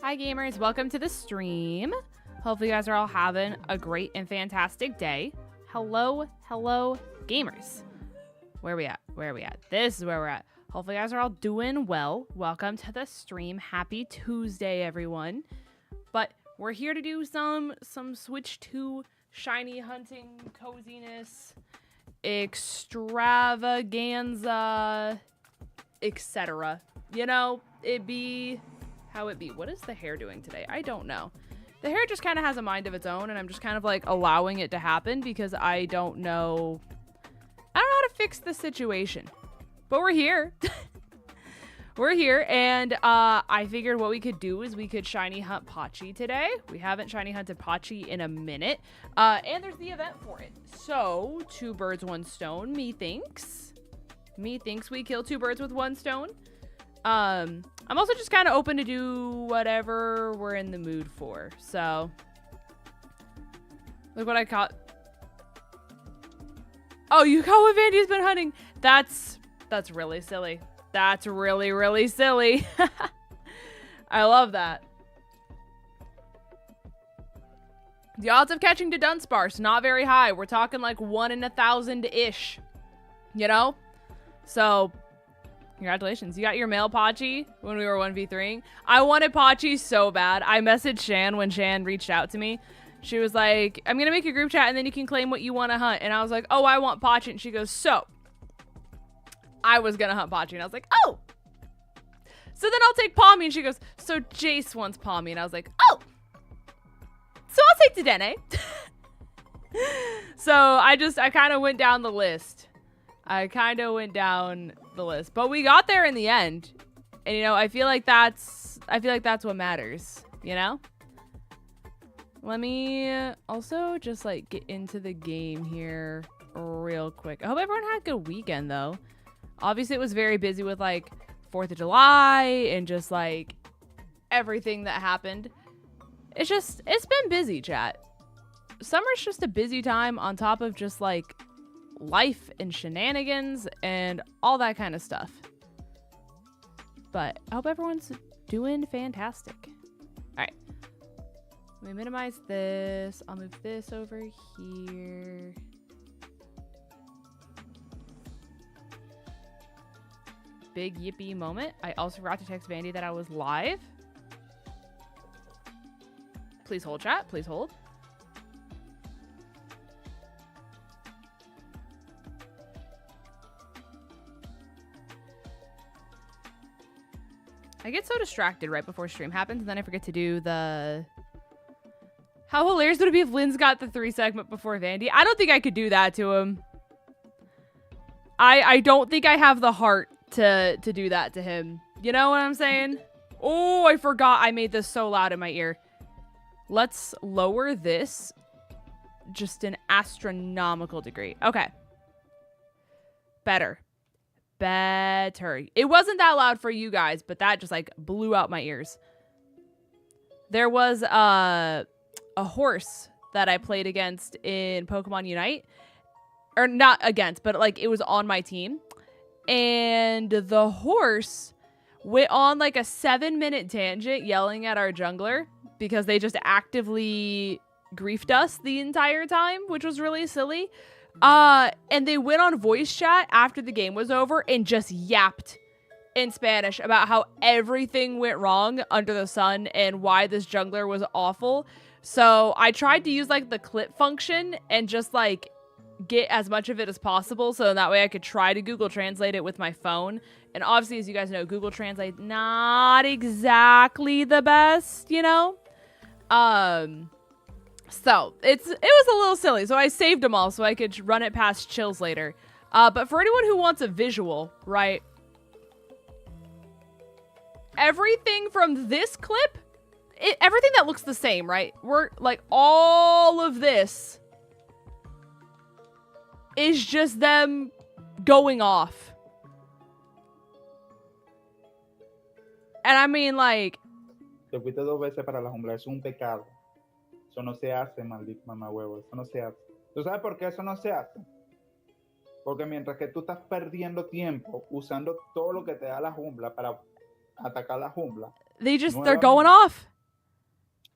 Hi gamers, welcome to the stream. Hopefully you guys are all having a great and fantastic day. Hello gamers. Where are we at? This is where we're at. Hopefully you guys are all doing well. Welcome to the stream. Happy Tuesday, everyone. But we're here to do some Switch 2 shiny hunting coziness, extravaganza, etc. You know, it be how it be. What is the hair doing today? I don't know. The hair just kind of has a mind of its own, and I'm just kind of like allowing it to happen because I don't know how to fix the situation. But we're here. We're here, and I figured what we could do is we could shiny hunt 𝗏𝗏 today. We haven't shiny hunted 𝗏𝗏 in a minute. And there's the event for it. So, 2 birds, 1 stone, methinks we kill 2 birds with 1 stone. I'm also just kind of open to do whatever we're in the mood for. So, look what I caught. Oh, you caught what Vandy's been hunting. That's really silly. That's really silly. I love that. The odds of catching the 𝗔𝗎𝚘𝚗𝚘, not very high. We're talking like 1 in 1,000-ish. You know? So, congratulations. You got your male 𝗏𝗏 when we were 1v3ing. I wanted 𝗏𝗏 so bad. I messaged Shan when Shan reached out to me. She was like, I'm going to make a group chat and then you can claim what you want to hunt. And I was like, oh, I want 𝗏𝗏. And she goes, so, I was going to hunt 𝗏𝗏. And I was like, oh. So then I'll take 𝗏𝗏. And she goes, so Jace wants 𝗏𝗏. And I was like, oh. So I'll take 𝗔𝗓𝗓𝗓. So I kind of went down the list. But we got there in the end. And, you know, I feel like that's what matters, you know? Let me also just, like, get into the game here real quick. I hope everyone had a good weekend, though. Obviously, it was very busy with, like, 4th of July and just, like, everything that happened. It's been busy, chat. Summer's just a busy time on top of just, like, life and shenanigans and all that kind of stuff. But I hope everyone's doing fantastic. Alright. Let me minimize this. I'll move this over here. Big yippee moment. I also forgot to text Vandy that I was live. Please hold, chat. Please hold. I get so distracted right before stream happens, and then I forget to do the... How hilarious would it be if Lynn's got the 3 segment before Vandy? I don't think I could do that to him. I don't think I have the heart to do that to him. You know what I'm saying? Oh, I forgot I made this so loud in my ear. Let's lower this just an astronomical degree. Okay. Better. It wasn't that loud for you guys, but that just like blew out my ears. There was a horse that I played against in Pokemon Unite. Or not against, but like it was on my team. And the horse went on like a 7-minute tangent yelling at our jungler because they just actively griefed us the entire time, which was really silly. And they went on voice chat after the game was over and just yapped in Spanish about how everything went wrong under the sun and why this jungler was awful. So I tried to use like the clip function and just like get as much of it as possible so that way I could try to Google Translate it with my phone. And obviously, as you guys know, Google Translate not exactly the best, you know? So it was a little silly. So I saved them all so I could run it past Chills later. But for anyone who wants a visual, right? Everything from this clip, everything that looks the same, right? We're like all of this is just them going off. And I mean, like... Te fuiste 2 veces para la jungla. Es un pecado. Eso no se hace, maldito mamahuevo. Eso no se hace. ¿Tú sabes por qué eso no se hace? Porque mientras que tú estás perdiendo tiempo usando todo lo que te da la jungla para atacar la jungla, they're going off.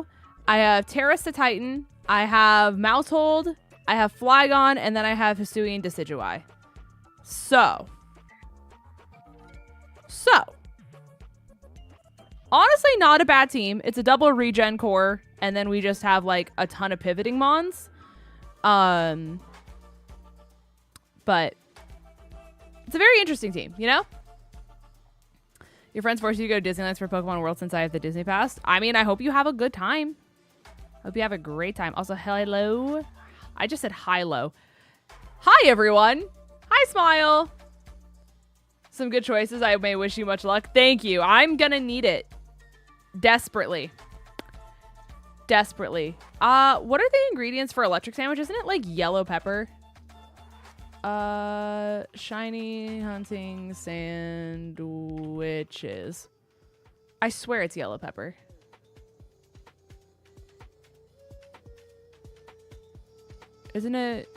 yellow. I have 𝗃𝚘, I have Mousehold, I have Flygon, and then I have Hisuian Decidueye. So. Honestly, not a bad team. It's a double regen core, and then we just have like a ton of pivoting mons. But it's a very interesting team, you know? Your friends force you to go to Disneyland for Pokemon World since I have the Disney Pass. I mean, I hope you have a good time. Hope you have a great time. Also, hello. I just said hi-lo. Hi, everyone. Hi, Smile. Some good choices. I may wish you much luck. Thank you. I'm gonna need it. Desperately. Desperately. What are the ingredients for electric sandwich? Isn't it like yellow pepper? Shiny hunting sandwiches. I swear it's yellow pepper. Isn't it?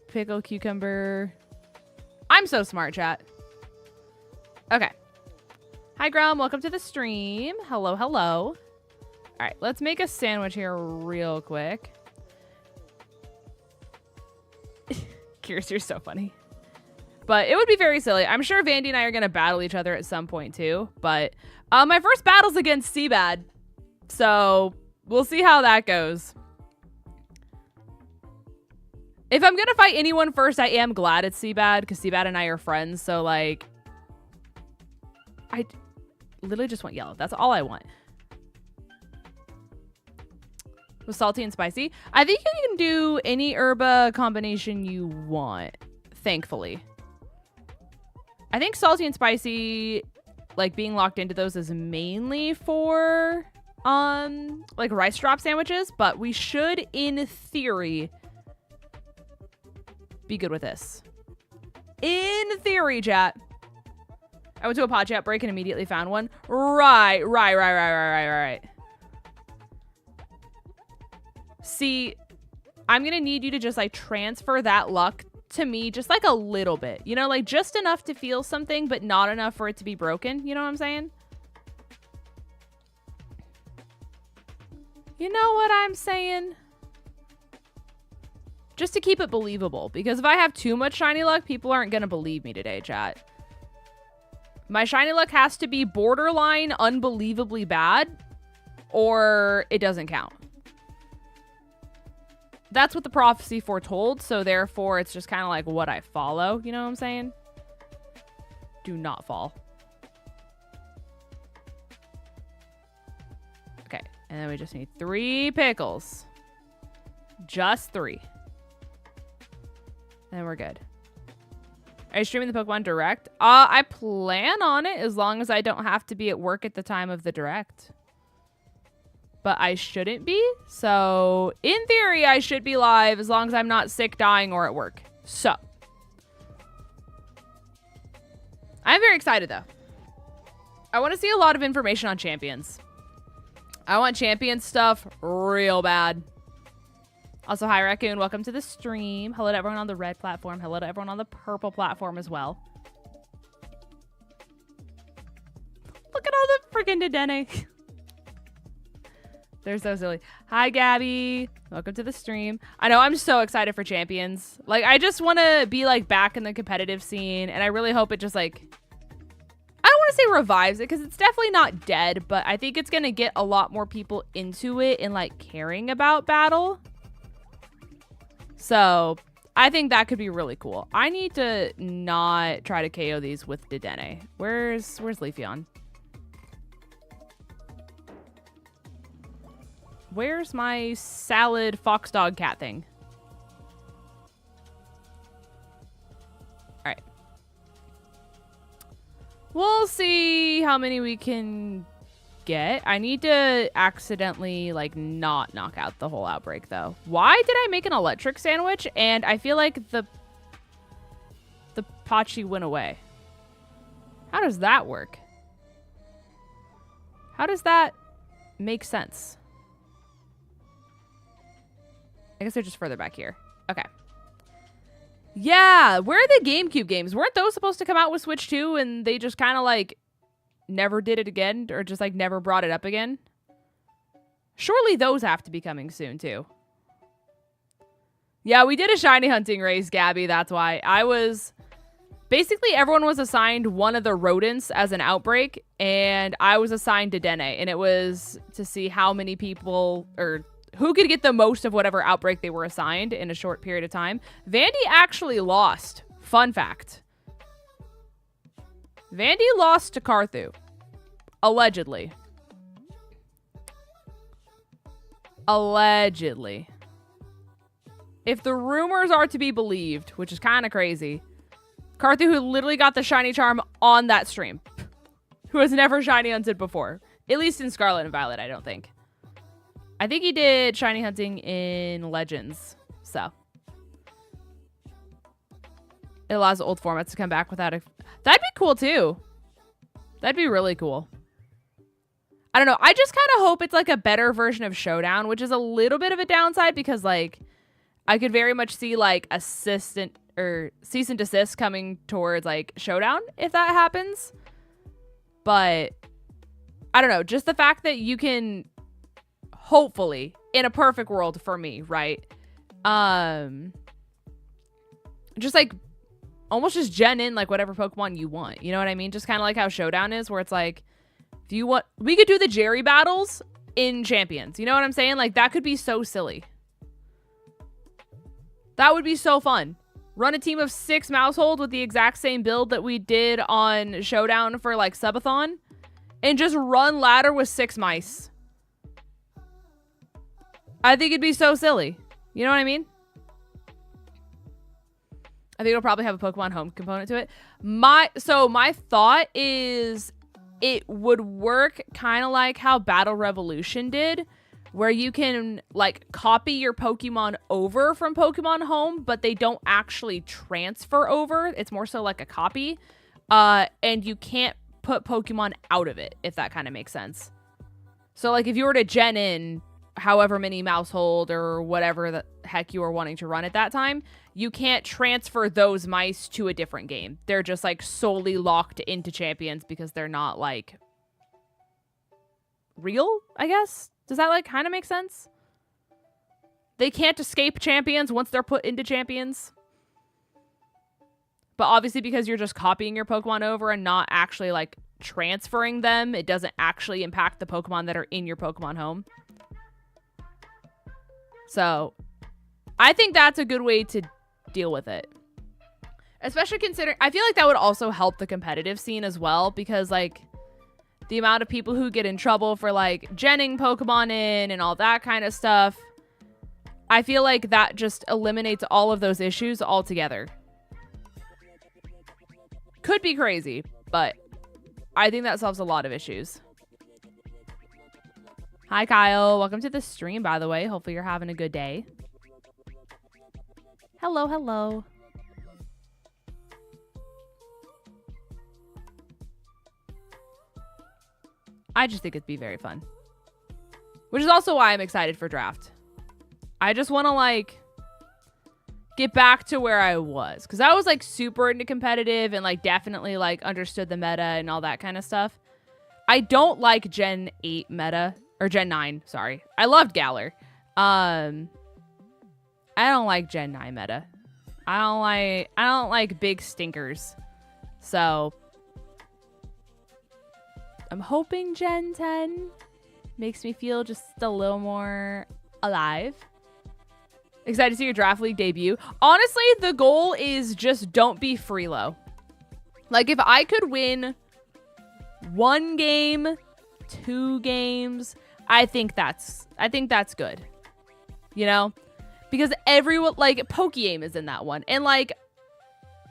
Pickle, cucumber. I'm so smart, chat. Okay. Hi, Grum. Welcome to the stream. Hello, hello. All right, let's make a sandwich here real quick. Curious, you're so funny. But it would be very silly. I'm sure Vandy and I are going to battle each other at some point, too. But my first battle's against Seabad. So we'll see how that goes. If I'm going to fight anyone first, I am glad it's Seabad, because Seabad and I are friends. So, like, I literally just want yellow. That's all I want. with salty and spicy. I think you can do any herba combination you want, thankfully. I think salty and spicy, like being locked into those is mainly for like rice drop sandwiches, but we should, in theory, be good with this. In theory, chat. I went to a pod chat break and immediately found one. Right. See, I'm gonna need you to just like transfer that luck to me just like a little bit. You know, like just enough to feel something, but not enough for it to be broken. You know what I'm saying? You know what I'm saying? Just to keep it believable. Because if I have too much shiny luck, people aren't gonna believe me today, chat. My shiny luck has to be borderline unbelievably bad, or it doesn't count. That's what the prophecy foretold, so therefore it's just kind of like what I follow. You know what I'm saying? Do not fall. Okay, and then we just need 3 pickles. Just 3. And we're good. Are you streaming the Pokemon Direct? I plan on it as long as I don't have to be at work at the time of the Direct. But I shouldn't be. So, in theory, I should be live as long as I'm not sick, dying, or at work. So. I'm very excited, though. I want to see a lot of information on champions. I want champion stuff real bad. Also, hi, Raccoon. Welcome to the stream. Hello to everyone on the red platform. Hello to everyone on the purple platform as well. Look at all the freaking Dedenne. They're so silly. Hi, Gabby. Welcome to the stream. I know, I'm so excited for champions. Like, I just want to be, like, back in the competitive scene. And I really hope it just, like... I don't want to say revives it, because it's definitely not dead. But I think it's going to get a lot more people into it and, like, caring about battle. So, I think that could be really cool. I need to not try to KO these with Dedenne. Where's Leafeon? Where's my salad fox dog cat thing? Alright. We'll see how many we can get. I need to accidentally, like, not knock out the whole outbreak, though. Why did I make an electric sandwich? And I feel like the Pachi went away. How does that work? How does that make sense? I guess they're just further back here. Okay. Yeah, where are the GameCube games? Weren't those supposed to come out with Switch 2 and they just kind of like never did it again, or just like never brought it up again? Surely those have to be coming soon too. Yeah, we did a shiny hunting race, Gabby. That's why. Basically, everyone was assigned one of the rodents as an outbreak, and I was assigned to Dedenne, and it was to see how many people, or who could get the most of whatever outbreak they were assigned in a short period of time. Vandy actually lost. Fun fact. Vandy lost to Carthu. Allegedly. Allegedly. If the rumors are to be believed, which is kind of crazy, Carthu, who literally got the shiny charm on that stream, who has never shiny hunted before, at least in Scarlet and Violet, I don't think. I think he did shiny hunting in Legends, so it allows old formats to come back without a... That'd be cool too. That'd be really cool. I don't know. I just kind of hope it's like a better version of Showdown, which is a little bit of a downside because like I could very much see like assistant or cease and desist coming towards like Showdown if that happens. But I don't know. Just the fact that you can hopefully, in a perfect world for me, right? Just like almost just gen in like whatever Pokemon you want. You know what I mean? Just kind of like how Showdown is, where it's like, if you want, we could do the Jerry battles in Champions. You know what I'm saying? Like that could be so silly. That would be so fun. Run a team of 6 Mousehold with the exact same build that we did on Showdown for like Subathon, and just run ladder with 6 mice. I think it'd be so silly. You know what I mean? I think it'll probably have a Pokemon Home component to it. My thought is it would work kind of like how Battle Revolution did, where you can like copy your Pokemon over from Pokemon Home, but they don't actually transfer over. It's more so like a copy. And you can't put Pokemon out of it, if that kind of makes sense. So like if you were to gen in however many Mousehold or whatever the heck you were wanting to run at that time, you can't transfer those mice to a different game. They're just like solely locked into champions because they're not like real, I guess. Does that like kind of make sense? They can't escape champions once they're put into champions. But obviously because you're just copying your Pokemon over and not actually like transferring them, it doesn't actually impact the Pokemon that are in your Pokemon Home. So I think that's a good way to deal with it. Especially considering, I feel like that would also help the competitive scene as well, because like the amount of people who get in trouble for like genning Pokemon in and all that kind of stuff, I feel like that just eliminates all of those issues altogether. Could be crazy, but I think that solves a lot of issues. Hi, Kyle. Welcome to the stream, by the way. Hopefully you're having a good day. Hello, hello. I just think it'd be very fun. Which is also why I'm excited for draft. I just want to, like, get back to where I was. Because I was, like, super into competitive and, like, definitely, like, understood the meta and all that kind of stuff. I don't like Gen 8 meta. Or Gen 9, sorry. I loved Galar. I don't like Gen 9 meta. I don't like big stinkers. So I'm hoping Gen 10 makes me feel just a little more alive. Excited to see your Draft League debut. Honestly, the goal is just don't be Freelo. Like if I could win 1 game, 2 games, I think that's good. You know? Because everyone, like, Pokeaim is in that one. And, like,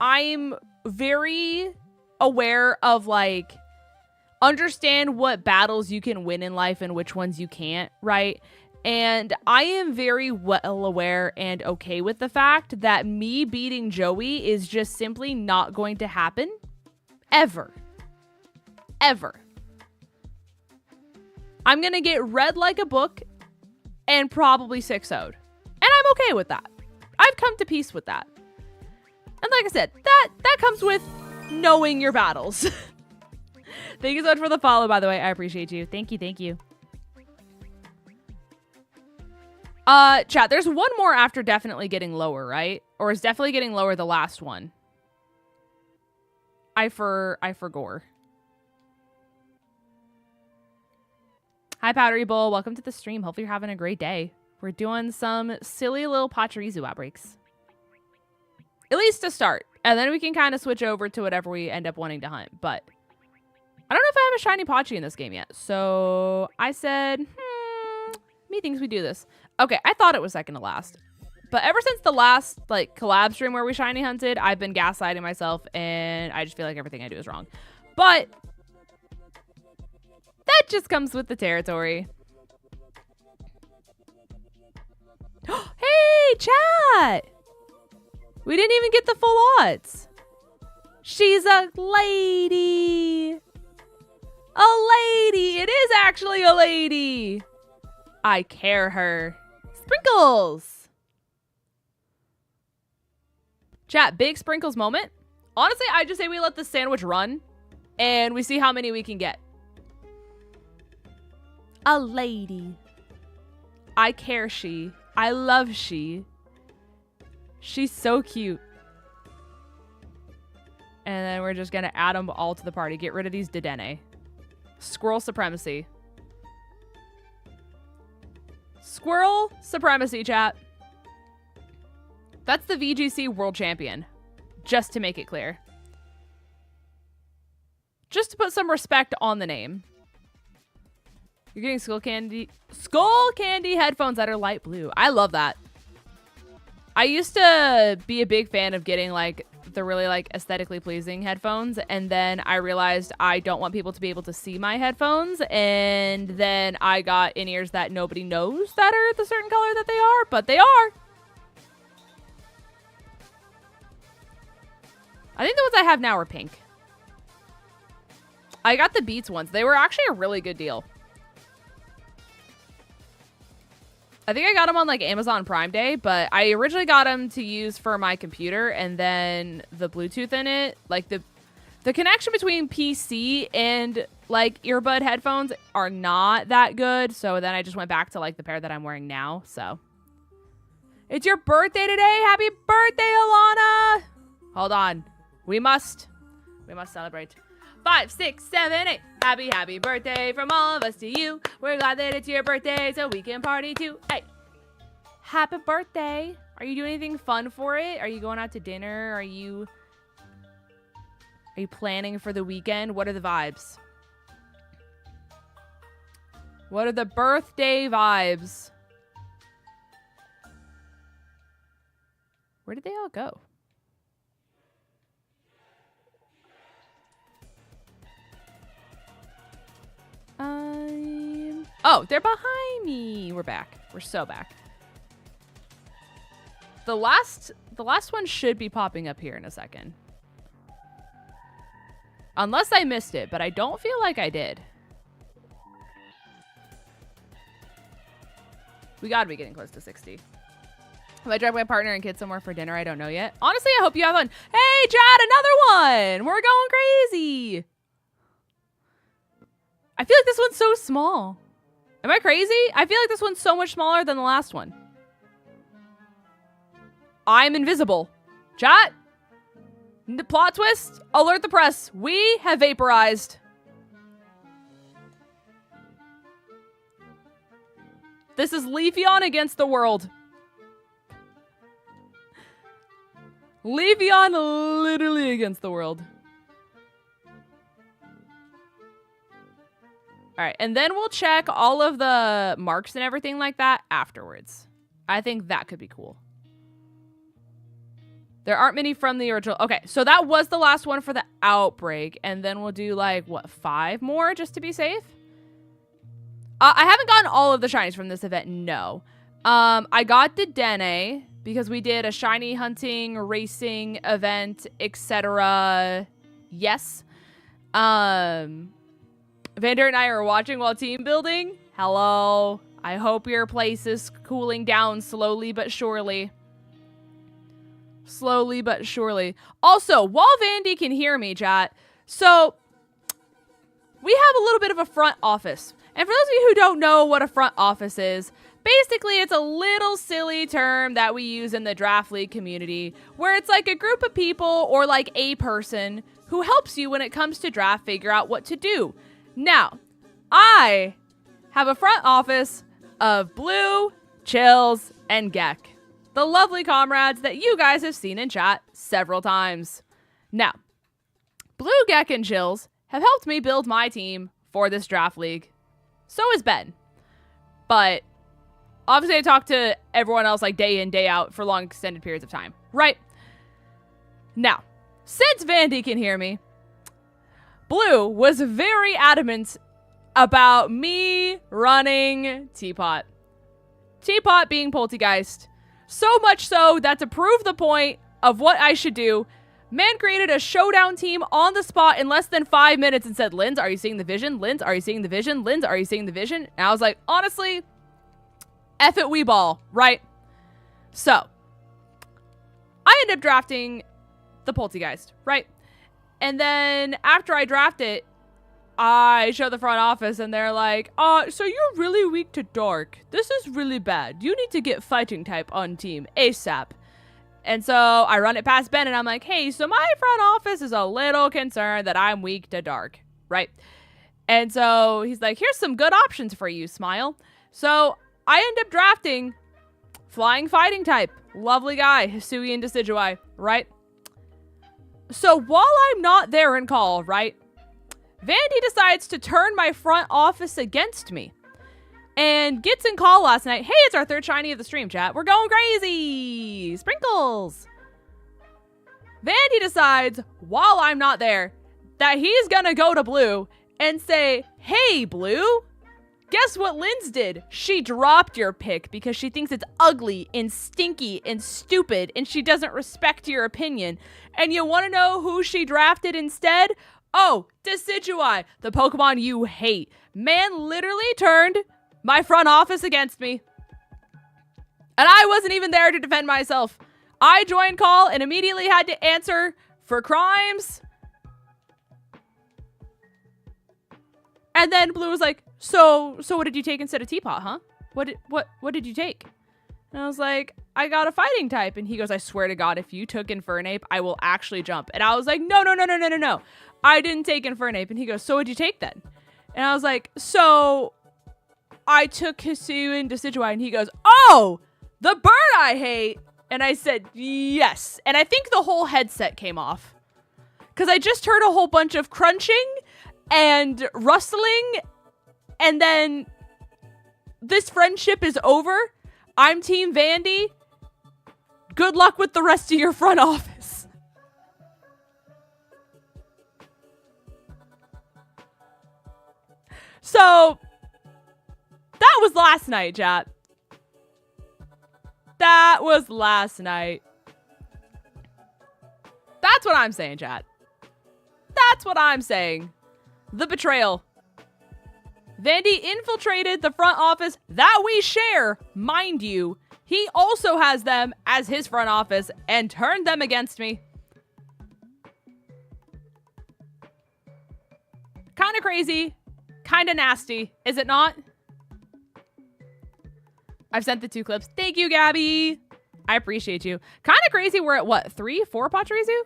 I'm very aware of, like, understand what battles you can win in life and which ones you can't, right? And I am very well aware and okay with the fact that me beating Joey is just simply not going to happen. Ever. Ever. I'm going to get read like a book and probably 6-0'd. And I'm okay with that. I've come to peace with that. And like I said, that comes with knowing your battles. Thank you so much for the follow, by the way. I appreciate you. Thank you, thank you. Chat, there's one more after definitely getting lower, right? Or is definitely getting lower the last one? I forgot. Hi, Powdery Bull. Welcome to the stream. Hopefully you're having a great day. We're doing some silly little Pachirisu outbreaks. At least to start. And then we can kind of switch over to whatever we end up wanting to hunt. But I don't know if I have a shiny Pachi in this game yet. So I said, me thinks we do this. Okay, I thought it was second to last. But ever since the last like collab stream where we shiny hunted, I've been gaslighting myself. And I just feel like everything I do is wrong. But that just comes with the territory. Hey, chat! We didn't even get the full odds. She's a lady. A lady. It is actually a lady. I care her. Sprinkles. Chat, big Sprinkles moment. Honestly, I just say we let the sandwich run and we see how many we can get. A lady. I care she. I love she. She's so cute. And then we're just going to add them all to the party. Get rid of these Dedenne. Squirrel supremacy. Squirrel supremacy, chat. That's the VGC world champion. Just to make it clear. Just to put some respect on the name. You're getting skull candy headphones that are light blue. I love that. I used to be a big fan of getting like the really like aesthetically pleasing headphones, and then I realized I don't want people to be able to see my headphones, and then I got in-ears that nobody knows that are the certain color that they are, but they are. I think the ones I have now are pink. I got the Beats ones. They were actually a really good deal. I think I got them on like Amazon Prime Day, but I originally got them to use for my computer, and then the Bluetooth in it, like the connection between PC and like earbud headphones are not that good. So then I just went back to like the pair that I'm wearing now. So it's your birthday today. Happy birthday, Alana. Hold on. We must celebrate. 5, 6, 7, 8. Happy birthday from all of us to you. We're glad that it's your birthday so we can party too. Hey, happy birthday. Are you doing anything fun for it? Are you going out to dinner? Are you planning for the weekend? What are the vibes? What are the birthday vibes? Where did they all go? Oh, they're behind me. We're back. We're so back. The last one should be popping up here in a second. Unless I missed it, but I don't feel like I did. We gotta be getting close to 60. If I drive my partner and kids somewhere for dinner, I don't know yet. Honestly, I hope you have fun. Hey, Chad, another one. We're going crazy. I feel like this one's so small. Am I crazy? I feel like this one's so much smaller than the last one. I'm invisible. Chat. The plot twist. Alert the press. We have vaporized. This is Lepheon against the world. Lepheon literally against the world. All right, and then we'll check all of the marks and everything like that afterwards. I think that could be cool. There aren't many from the original. Okay, so that was the last one for the outbreak, and then we'll do like, what, 5 more just to be safe? I haven't gotten all of the shinies from this event, no. I got the 𝗏𝗏 because we did a shiny hunting, racing event, etc. Yes. Vander and I are watching while team building. Hello. I hope your place is cooling down slowly but surely. Slowly but surely. Also, while Vandy can hear me, chat, so we have a little bit of a front office. And for those of you who don't know what a front office is, basically it's a little silly term that we use in the draft league community where it's like a group of people or like a person who helps you when it comes to draft figure out what to do. Now, I have a front office of Blue, Chills, and Gek. The lovely comrades that you guys have seen in chat several times. Now, Blue, Gek, and Chills have helped me build my team for this draft league. So has Ben. But obviously I talk to everyone else like day in, day out for long extended periods of time. Right? Now, since Vandy can hear me, Blue was very adamant about me running Teapot. Teapot being Poltergeist. So much so that to prove the point of what I should do, man created a showdown team on the spot in less than 5 minutes and said, Linz, are you seeing the vision? Linz, are you seeing the vision? Linz, are you seeing the vision? And I was like, honestly, F it, we ball, right? So, I ended up drafting the Poltergeist, right? And then after I draft it, I show the front office and they're like, so you're really weak to dark. This is really bad. You need to get fighting type on team ASAP. And so I run it past Ben and I'm like, hey, so my front office is a little concerned that I'm weak to dark, right? And so he's like, here's some good options for you, Smile. So I end up drafting flying fighting type. Lovely guy, Hisuian Decidueye, right? So while I'm not there in call, right, Vandy decides to turn my front office against me. and gets in call last night. Hey, it's our third shiny of the stream, chat. We're going crazy. Sprinkles. Vandy decides, while I'm not there, that he's gonna go to Blue and say, hey, Blue, guess what Linz did? She dropped your pick because she thinks it's ugly and stinky and stupid and she doesn't respect your opinion. And you want to know who she drafted instead? Oh, Decidueye, the Pokemon you hate. Man literally turned my front office against me. And I wasn't even there to defend myself. I joined call and immediately had to answer for crimes. And then Blue was like, so what did you take instead of Teapot, huh? What did you take? And I was like, I got a fighting type. And he goes, I swear to God, if you took Infernape, I will actually jump. And I was like, no. I didn't take Infernape. And he goes, so what'd you take then? And I was like, so I took Hisuian Decidueye. And he goes, oh, the bird I hate. And I said, yes. And I think the whole headset came off. Because I just heard a whole bunch of crunching and rustling. And then this friendship is over. I'm Team Vandy. Good luck with the rest of your front office. So that was last night, chat. That was last night. That's what I'm saying, chat. That's what I'm saying. The betrayal. Vandy infiltrated the front office that we share, mind you. He also has them as his front office and turned them against me. Kind of crazy. Kind of nasty. Is it not? I've sent the 2 clips. Thank you, Gabby. I appreciate you. Kind of crazy. We're at what? 3? 4 Pachirisu?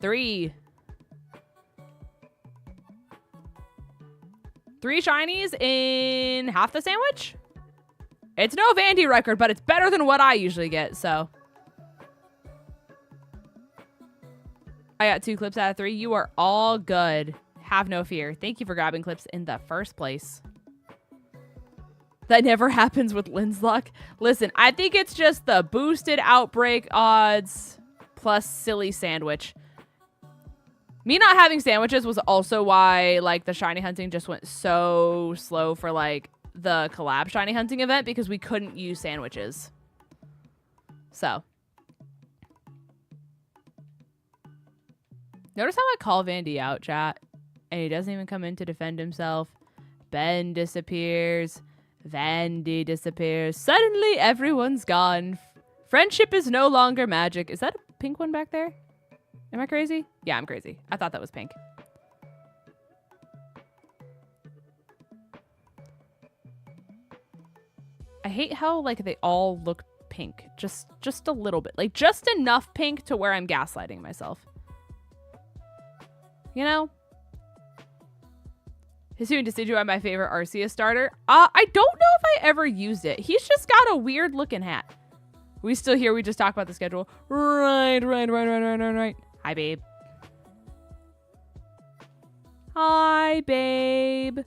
3. 3 shinies in half the sandwich? It's no Vandy record, but it's better than what I usually get, so. I got 2 clips out of 3. You are all good. Have no fear. Thank you for grabbing clips in the first place. That never happens with Lin's luck. Listen, I think it's just the boosted outbreak odds plus silly sandwich. Me not having sandwiches was also why, like, the shiny hunting just went so slow for, like, the collab shiny hunting event because we couldn't use sandwiches. So. Notice how I call Vandy out, chat. And he doesn't even come in to defend himself. Ben disappears. Vandy disappears. Suddenly, everyone's gone. Friendship is no longer magic. Is that a pink one back there? Am I crazy? Yeah, I'm crazy. I thought that was pink. I hate how, like, they all look pink. Just a little bit. Like, just enough pink to where I'm gaslighting myself. You know? Hisuian Decidueye, my favorite Arceus starter. I don't know if I ever used it. He's just got a weird looking hat. We still here. We just talk about the schedule. Right. Hi, babe. Hi, babe.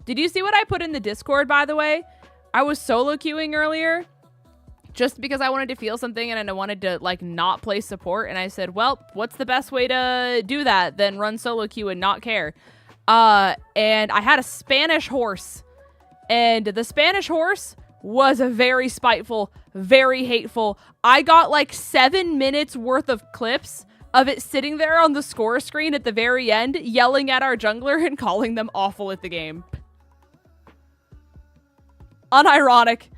Did you see what I put in the Discord, by the way? I was solo queuing earlier just because I wanted to feel something and I wanted to, like, not play support. And I said, well, what's the best way to do that than run solo queue and not care? And I had a Spanish horse. And the Spanish horse was very spiteful, very hateful. I got like 7 minutes worth of clips of it sitting there on the score screen at the very end, yelling at our jungler and calling them awful at the game. Unironic.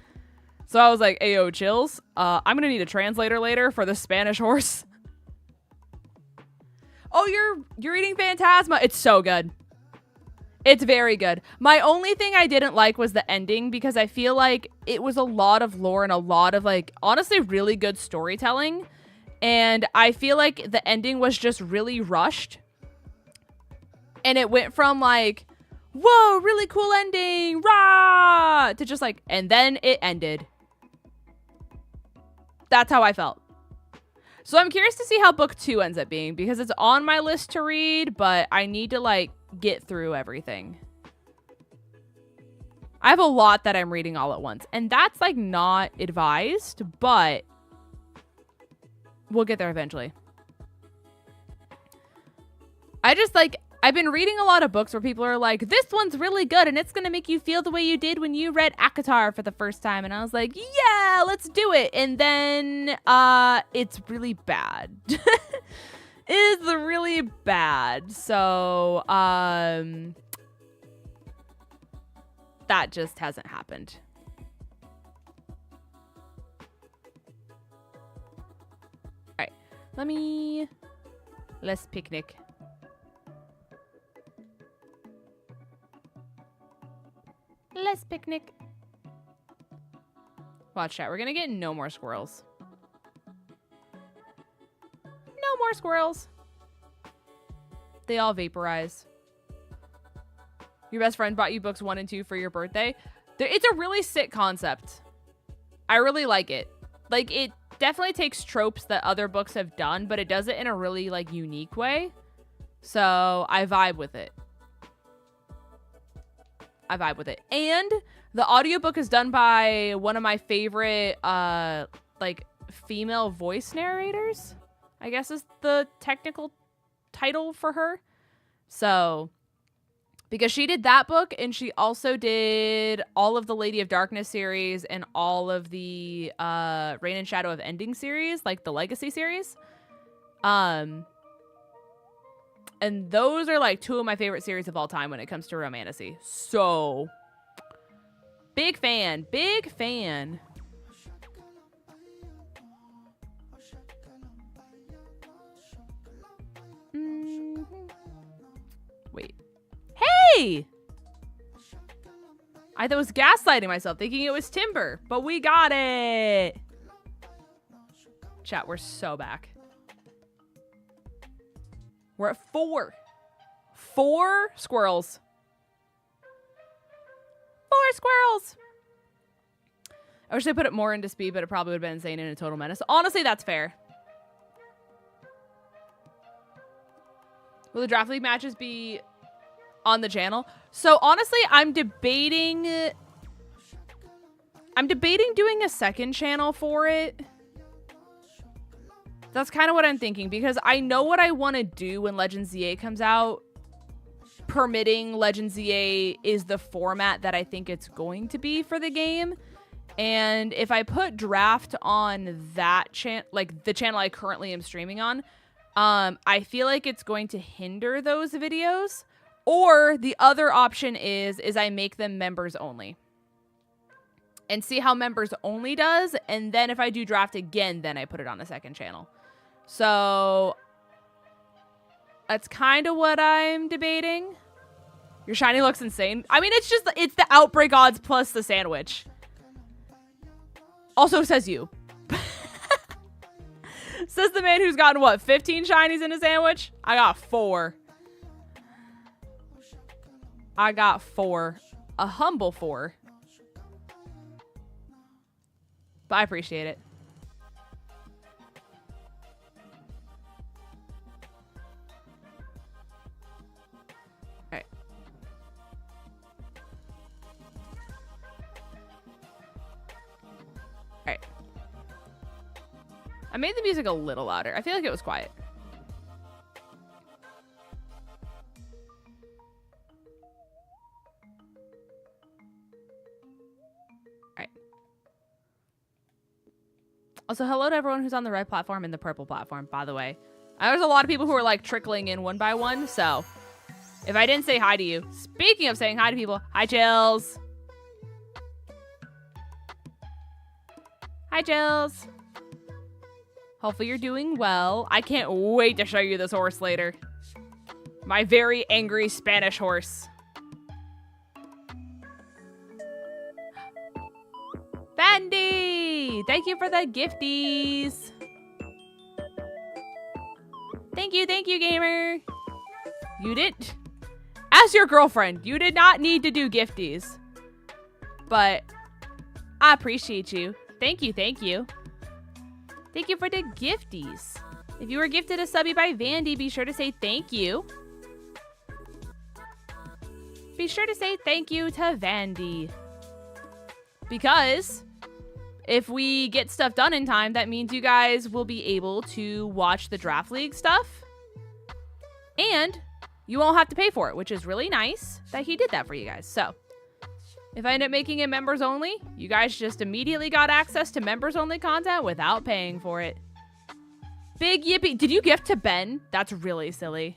So I was like, ayo, chills. I'm gonna need a translator later for the Spanish horse. Oh, you're eating Phantasma. It's so good. It's very good. My only thing I didn't like was the ending because I feel like it was a lot of lore and a lot of, like, honestly, really good storytelling. And I feel like the ending was just really rushed. And it went from, like, whoa, really cool ending, rah, to just, like, and then it ended. That's how I felt. So I'm curious to see how book 2 ends up being because it's on my list to read, but I need to, like, get through everything. I have a lot that I'm reading all at once, and that's like not advised, but we'll get there eventually. I've been reading a lot of books where people are like, this one's really good and it's going to make you feel the way you did when you read 𝗂𝗏𝗏 for the first time. And I was like, yeah, let's do it. And then it's really bad. It's really bad. So that just hasn't happened. All right, let's picnic. Let's picnic. Watch out, we're gonna get no more squirrels. No more squirrels. They all vaporize. Your best friend bought you books 1 and 2 for your birthday. It's a really sick concept. I really like it. Like, it definitely takes tropes that other books have done, but it does it in a really, like, unique way. So I vibe with it. And the audiobook is done by one of my favorite, like, female voice narrators, I guess is the technical title for her. So, because she did that book, and she also did all of the Lady of Darkness series and all of the Reign and Shadow of Ending series, like the Legacy series. And those are like 2 of my favorite series of all time when it comes to romantasy. So, big fan. Wait. Hey! I was gaslighting myself, thinking it was timber, but we got it. Chat, we're so back. We're at 4. 4 squirrels. 4 squirrels. I wish I put it more into speed, but it probably would have been insane in a total menace. Honestly, that's fair. Will the Draft League matches be on the channel? So honestly, I'm debating doing a second channel for it. That's kind of what I'm thinking, because I know what I want to do when Legends ZA comes out. Permitting Legends ZA is the format that I think it's going to be for the game. And if I put draft on that channel, like the channel I currently am streaming on, I feel like it's going to hinder those videos. Or the other option is I make them members only. And see how members only does. And then if I do draft again, then I put it on the second channel. So that's kind of what I'm debating. Your shiny looks insane. I mean, it's the outbreak odds plus the sandwich. Also says you. Says the man who's gotten, what, 15 shinies in a sandwich? I got 4. I got 4. A humble 4. But I appreciate it. Alright. Alright. I made the music a little louder. I feel like it was quiet. Alright. Also, hello to everyone who's on the red platform and the purple platform, by the way. There's a lot of people who are like trickling in one by one, so if I didn't say hi to you, speaking of saying hi to people, hi Chills. Hi Chills. Hopefully you're doing well. I can't wait to show you this horse later. My very angry Spanish horse. Bandy! Thank you for the gifties. Thank you, gamer. You did. As your girlfriend, you did not need to do gifties. But I appreciate you. Thank you. Thank you for the gifties. If you were gifted a subby by Vandy, be sure to say thank you. Be sure to say thank you to Vandy. because if we get stuff done in time, that means you guys will be able to watch the Draft League stuff. And you won't have to pay for it, which is really nice that he did that for you guys. So if I end up making it members only, you guys just immediately got access to members only content without paying for it. Big yippee. Did you gift to Ben? That's really silly.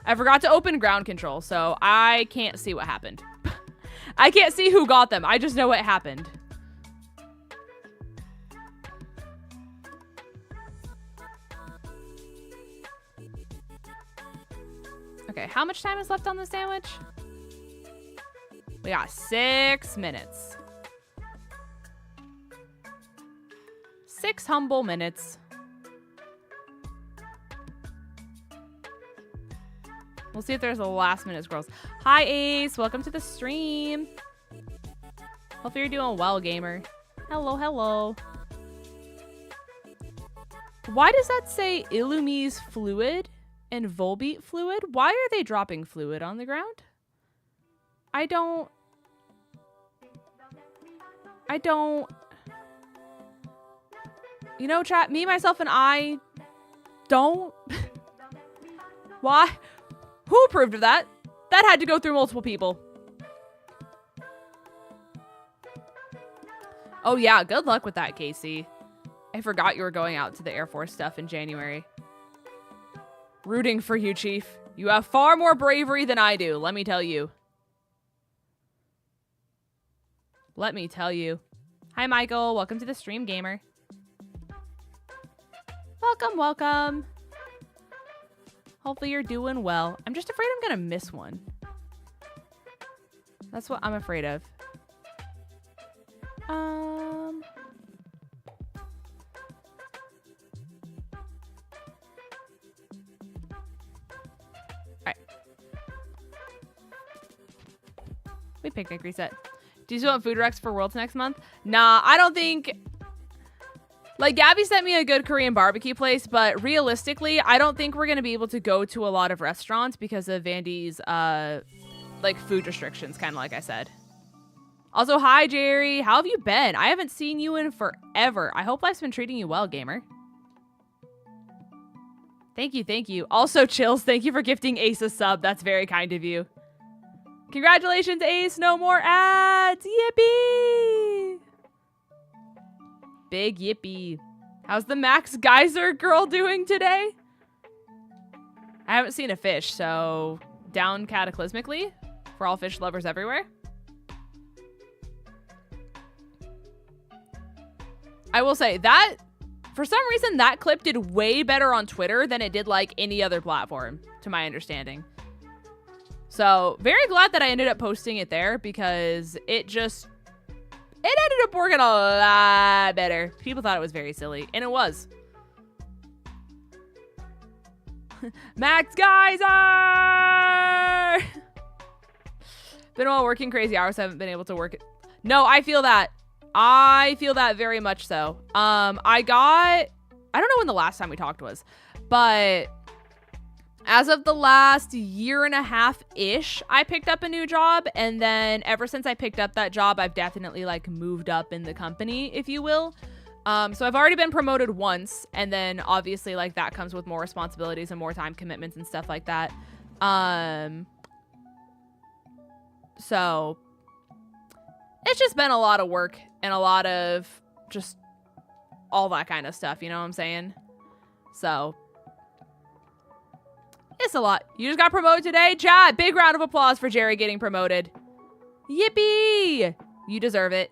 I forgot to open ground control, so I can't see what happened. I can't see who got them. I just know what happened. Okay, how much time is left on the sandwich? We got 6 minutes. 6 humble minutes. We'll see if there's a last minute scrolls. Hi, Ace. Welcome to the stream. Hopefully you're doing well, gamer. Hello, hello. Why does that say Illumise fluid and Volbeat fluid? Why are they dropping fluid on the ground? I don't. You know, chat, me, myself, and I don't. Why? Who approved of that? That had to go through multiple people. Oh yeah, good luck with that, Casey. I forgot you were going out to the Air Force stuff in January. Rooting for you, Chief. You have far more bravery than I do, let me tell you. Let me tell you. Hi, Michael. Welcome to the stream, gamer. Welcome, welcome. Hopefully you're doing well. I'm just afraid I'm gonna miss one. That's what I'm afraid of. Alright. We picnic reset. Do you still want food directs for Worlds next month? Nah, I don't think... Like, Gabby sent me a good Korean barbecue place, but realistically, I don't think we're going to be able to go to a lot of restaurants because of Vandy's, like, food restrictions, kind of like I said. Also, hi, Jerry. How have you been? I haven't seen you in forever. I hope life's been treating you well, gamer. Thank you, thank you. Also, Chills, thank you for gifting Ace a sub. That's very kind of you. Congratulations, Ace. No more ads. Yippee! Big yippee. How's the Max Geyser girl doing today? I haven't seen a fish, so down cataclysmically for all fish lovers everywhere. I will say that for some reason that clip did way better on Twitter than it did like any other platform, to my understanding. So very glad that I ended up posting it there because it ended up working a lot better. People thought it was very silly, and it was. Max Geyser! Been a while working crazy hours. Haven't been able to work it. No, I feel that. I feel that very much so. I don't know when the last time we talked was, but as of the last year and a half-ish, I picked up a new job. And then ever since I picked up that job, I've definitely like moved up in the company, if you will. So I've already been promoted once. And then obviously like that comes with more responsibilities and more time commitments and stuff like that. So it's just been a lot of work and a lot of just all that kind of stuff. You know what I'm saying? So it's a lot. You just got promoted today? Chat, big round of applause for Jerry getting promoted. Yippee! You deserve it.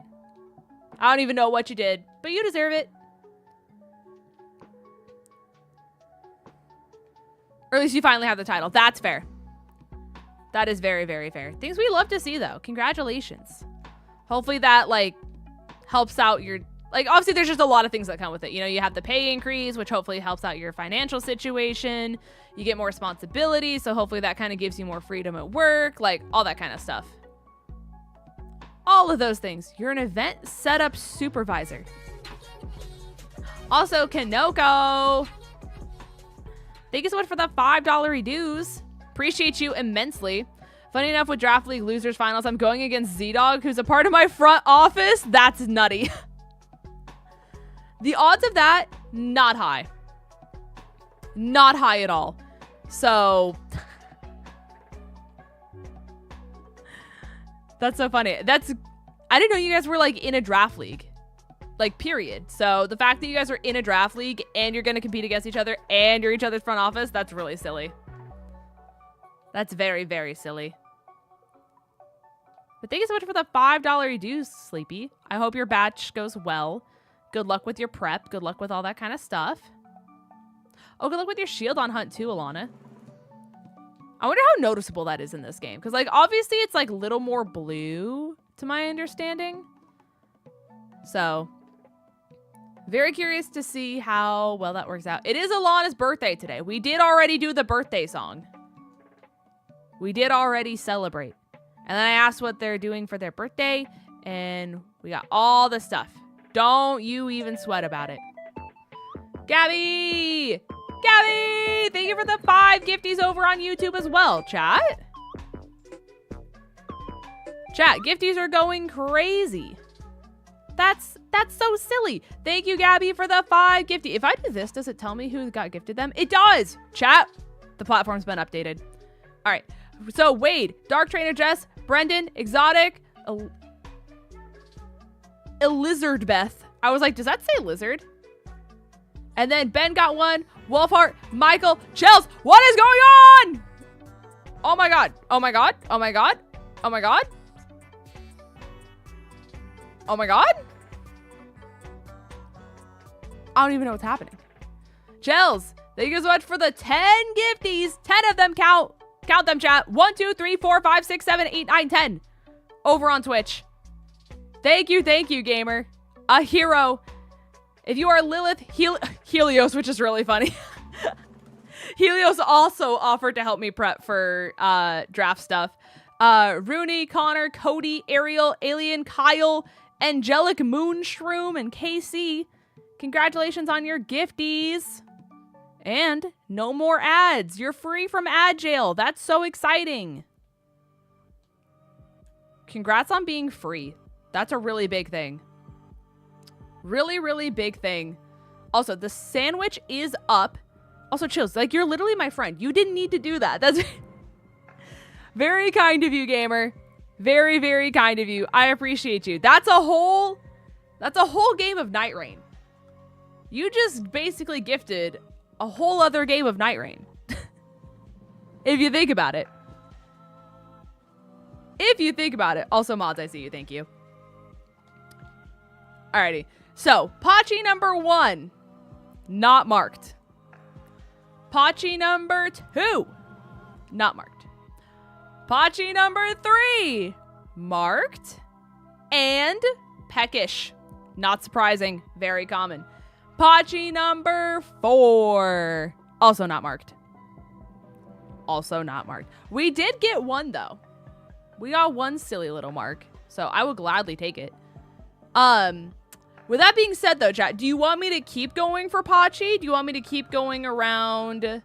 I don't even know what you did, but you deserve it. Or at least you finally have the title. That's fair. That is very, very fair. Things we love to see, though. Congratulations. Hopefully that, like, helps out your... Like, obviously, there's just a lot of things that come with it. You know, you have the pay increase, which hopefully helps out your financial situation. You get more responsibility, so hopefully that kind of gives you more freedom at work. Like, all that kind of stuff. All of those things. You're an event setup supervisor. Also, Kanoko. Thank you so much for the $5 dues. Appreciate you immensely. Funny enough, with Draft League Losers Finals, I'm going against Z-Dog, who's a part of my front office. That's nutty. The odds of that, not high. Not high at all. So, that's so funny. I didn't know you guys were like in a draft league. Like, period. So, the fact that you guys are in a draft league and you're going to compete against each other and you're each other's front office, that's really silly. That's very, very silly. But thank you so much for the $5 dues, Sleepy. I hope your batch goes well. Good luck with your prep. Good luck with all that kind of stuff. Oh, good luck with your shield on hunt too, Alana. I wonder how noticeable that is in this game. Because, like, obviously it's, like, a little more blue, to my understanding. So, very curious to see how well that works out. It is Alana's birthday today. We did already do the birthday song. We did already celebrate. And then I asked what they're doing for their birthday. And we got all the stuff. Don't you even sweat about it. Gabby! Gabby! Thank you for the 5 gifties over on YouTube as well, chat. Chat, gifties are going crazy. That's so silly. Thank you, Gabby, for the 5 gifty. If I do this, does it tell me who got gifted them? It does. Chat, the platform's been updated. All right. So Wade, Dark Trainer Jess, Brendan, Exotic, Lizard Beth. I was like, does that say lizard? And then Ben got 1. Wolfheart, Michael, Chels. What is going on? Oh my god. Oh my god. Oh my god. Oh my god. Oh my god. I don't even know what's happening. Chels, thank you so much for the 10 gifties. 10 of them count. Count them, chat. 1, 2, 3, 4, 5, 6, 7, 8, 9, 10. Over on Twitch. Thank you, gamer. A hero. If you are Lilith, Helios, which is really funny. Helios also offered to help me prep for draft stuff. Rooney, Connor, Cody, Ariel, Alien, Kyle, Angelic Moonshroom, and KC. Congratulations on your gifties. And no more ads. You're free from ad jail. That's so exciting. Congrats on being free. That's a really big thing. Really, really big thing. Also, the sandwich is up. Also, Chills, like, you're literally my friend. You didn't need to do that. That's very kind of you, gamer. Very, very kind of you. I appreciate you. That's a whole game of Night Rain. You just basically gifted a whole other game of Night Rain. If you think about it. If you think about it. Also, mods, I see you. Thank you. Alrighty. So, Pachi number 1, not marked. Pachi number 2, not marked. Pachi number 3, marked. And peckish. Not surprising. Very common. Pachi number 4, also not marked. Also not marked. We did get 1, though. We got 1 silly little mark. So, I would gladly take it. With that being said, though, chat, do you want me to keep going for Pachi? Do you want me to keep going around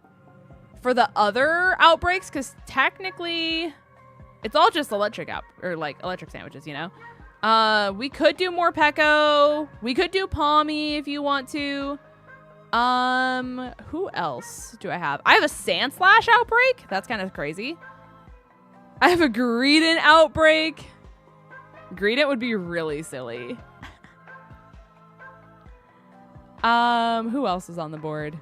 for the other outbreaks? Because technically, it's all just electric sandwiches, you know? We could do more Pecco. We could do Palmy if you want to. Who else do I have? I have a Sand Slash outbreak. That's kind of crazy. I have a Greedent outbreak. Greedent would be really silly. Who else is on the board?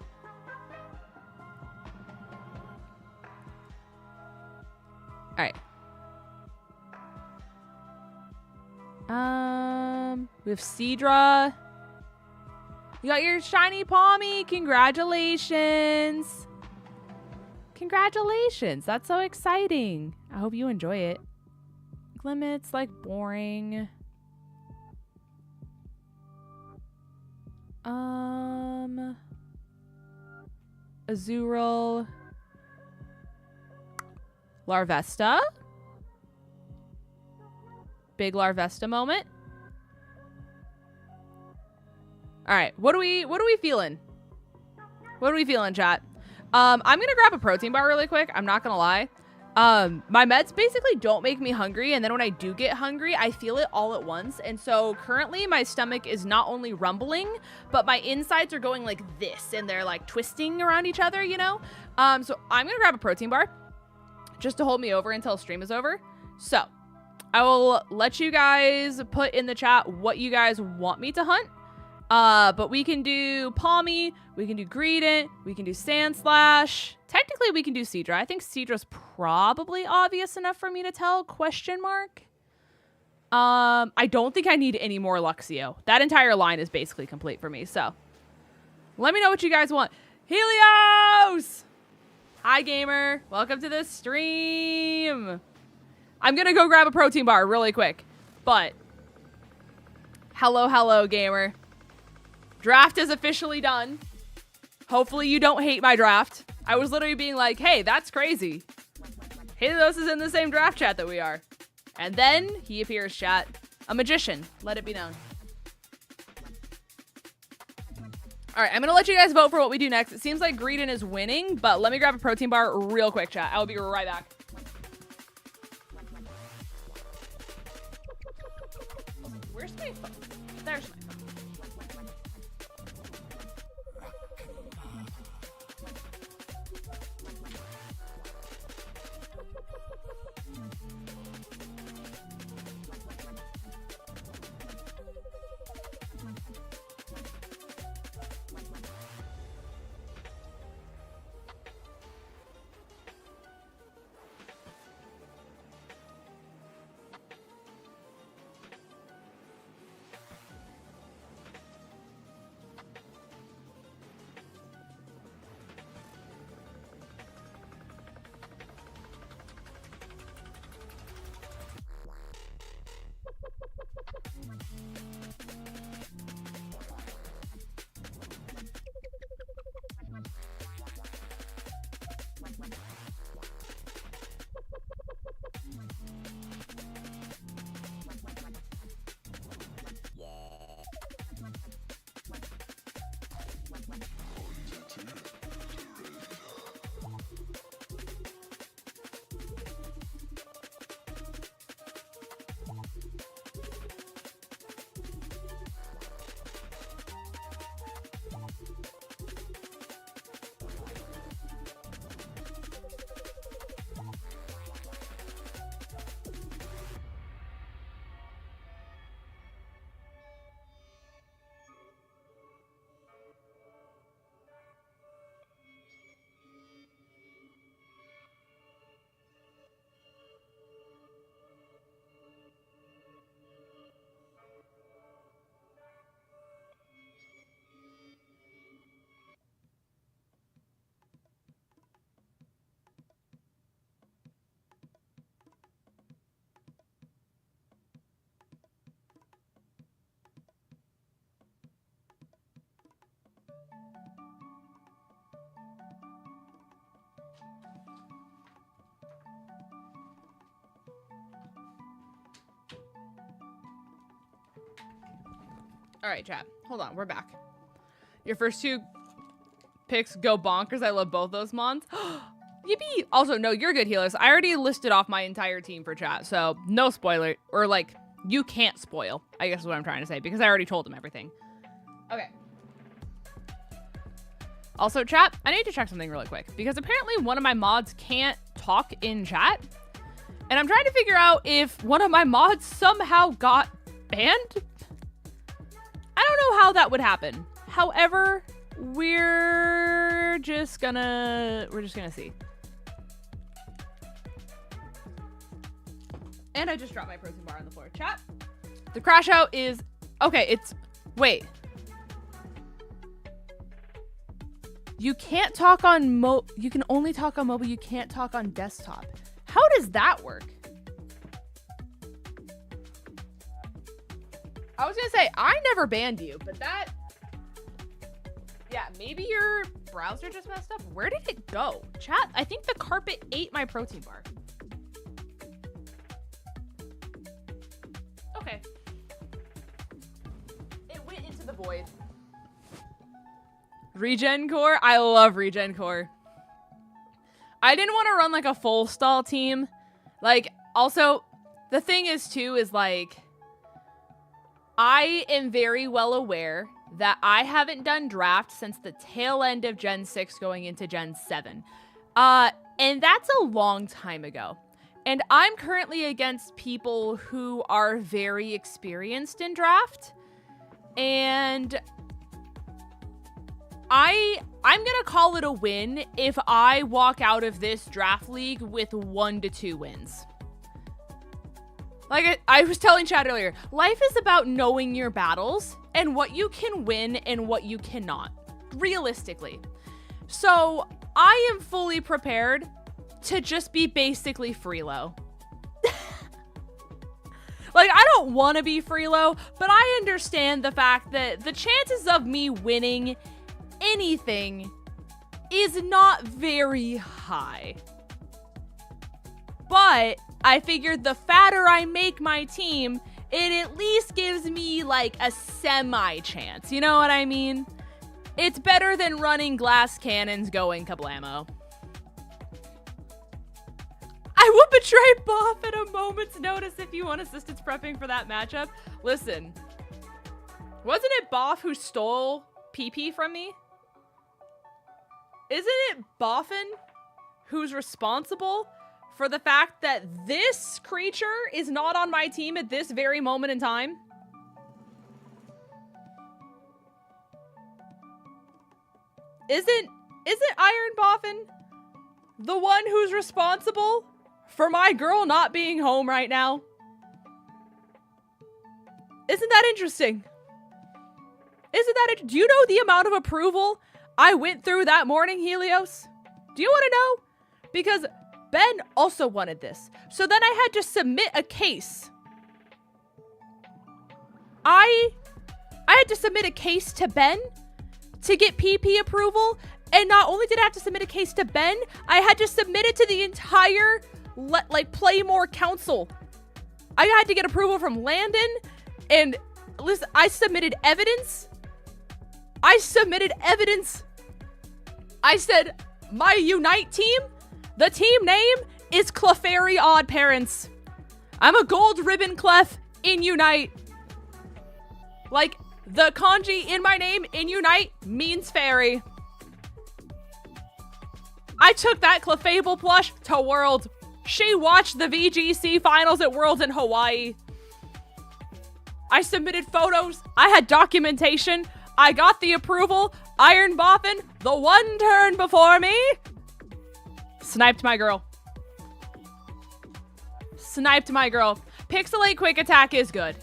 All right. We have Cedra. You got your shiny Palmy. Congratulations. Congratulations. That's so exciting. I hope you enjoy it. Limits, like, boring. Azurill. Larvesta. Big Larvesta moment. All right, what are we feeling? What are we feeling, chat? I'm gonna grab a protein bar really quick. I'm not gonna lie. My meds basically don't make me hungry, and then when I do get hungry, I feel it all at once. And so currently my stomach is not only rumbling, but my insides are going like this, and they're like twisting around each other, you know? So I'm gonna grab a protein bar just to hold me over until stream is over. So I will let you guys put in the chat what you guys want me to hunt. But we can do Palmy, we can do Greedent, we can do Sandslash. Technically, we can do Seadra. I think Seadra's probably obvious enough for me to tell, question mark. I don't think I need any more Luxio. That entire line is basically complete for me, so. Let me know what you guys want. Helios! Hi, gamer. Welcome to the stream. I'm gonna go grab a protein bar really quick, but hello, gamer. Draft is officially done. Hopefully you don't hate my draft. I was literally being like, hey, that's crazy. Helios is in the same draft chat that we are. And then he appears, chat. A magician, let it be known. All right, I'm gonna let you guys vote for what we do next. It seems like Greedent is winning, but let me grab a protein bar real quick, chat. I will be right back. Where's my phone? There's my phone. All right, chat. Hold on. We're back. Your first two picks go bonkers. I love both those mons. Yippee! Also, no, you're good, healers. I already listed off my entire team for chat, so no spoiler. Or, like, you can't spoil, I guess is what I'm trying to say, because I already told them everything. Okay. Also, chat, I need to check something really quick, because apparently one of my mods can't talk in chat. And I'm trying to figure out if one of my mods somehow got banned. I don't know how that would happen. However, we're just gonna see. And I just dropped my protein bar on the floor. Chat. The crash out is okay. It's wait. You can't talk on you can only talk on mobile. You can't talk on desktop. How does that work? I was gonna say, I never banned you, but that... Yeah, maybe your browser just messed up. Where did it go? Chat, I think the carpet ate my protein bar. Okay. It went into the void. Regen Core? I love Regen Core. I didn't want to run like a full stall team. Like, also, the thing is too, is like, I am very well aware that I haven't done draft since the tail end of Gen 6 going into Gen 7. And that's a long time ago. And I'm currently against people who are very experienced in draft. And I'm gonna call it a win if I walk out of this draft league with 1 to 2 wins. Like I was telling Chad earlier, life is about knowing your battles and what you can win and what you cannot, realistically. So I am fully prepared to just be basically Freelo. Like, I don't want to be Freelo, but I understand the fact that the chances of me winning anything is not very high. But I figured the fatter I make my team, it at least gives me like a semi-chance. You know what I mean? It's better than running glass cannons going kablamo. I will betray Boff at a moment's notice if you want assistance prepping for that matchup. Listen, wasn't it Boff who stole PP from me? Isn't it Boffin who's responsible for the fact that this creature is not on my team at this very moment in time? Isn't Iron Boffin the one who's responsible for my girl not being home right now? Isn't that interesting? Do you know the amount of approval I went through that morning, Helios? Do you want to know? Because Ben also wanted this. So then I had to submit a case. I had to submit a case to Ben to get PP approval. And not only did I have to submit a case to Ben, I had to submit it to the entire Playmore Council. I had to get approval from Landon. And listen, I submitted evidence. I said, my Unite team, the team name is Clefairy Odd Parents. I'm a gold ribbon clef in Unite. Like, the kanji in my name in Unite means fairy. I took that Clefable plush to World. She watched the VGC finals at Worlds in Hawaii. I submitted photos. I had documentation. I got the approval. Iron Boffin, the one turn before me, sniped my girl. Pixelate quick attack is good.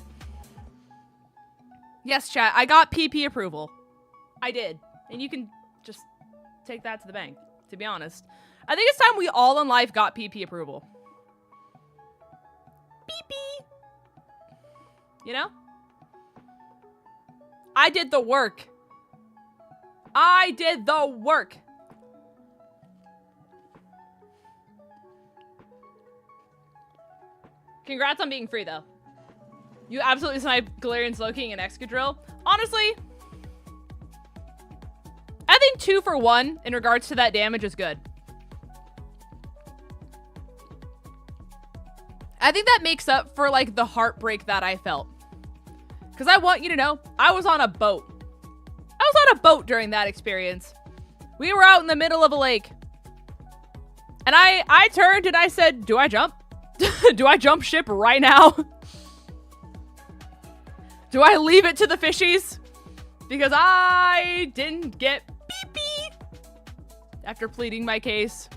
Yes, chat, I got PP approval. I did. And you can just take that to the bank, to be honest. I think it's time we all in life got PP approval. PP. You know? I did the work. Congrats on being free, though. You absolutely sniped Galarian Slowking and Excadrill. Honestly, I think 2 for 1 in regards to that damage is good. I think that makes up for, like, the heartbreak that I felt. Because I want you to know, I was on a boat. During that experience. We were out in the middle of a lake. And I turned and I said, do I jump? Do I jump ship right now? Do I leave it to the fishies? Because I didn't get PP after pleading my case.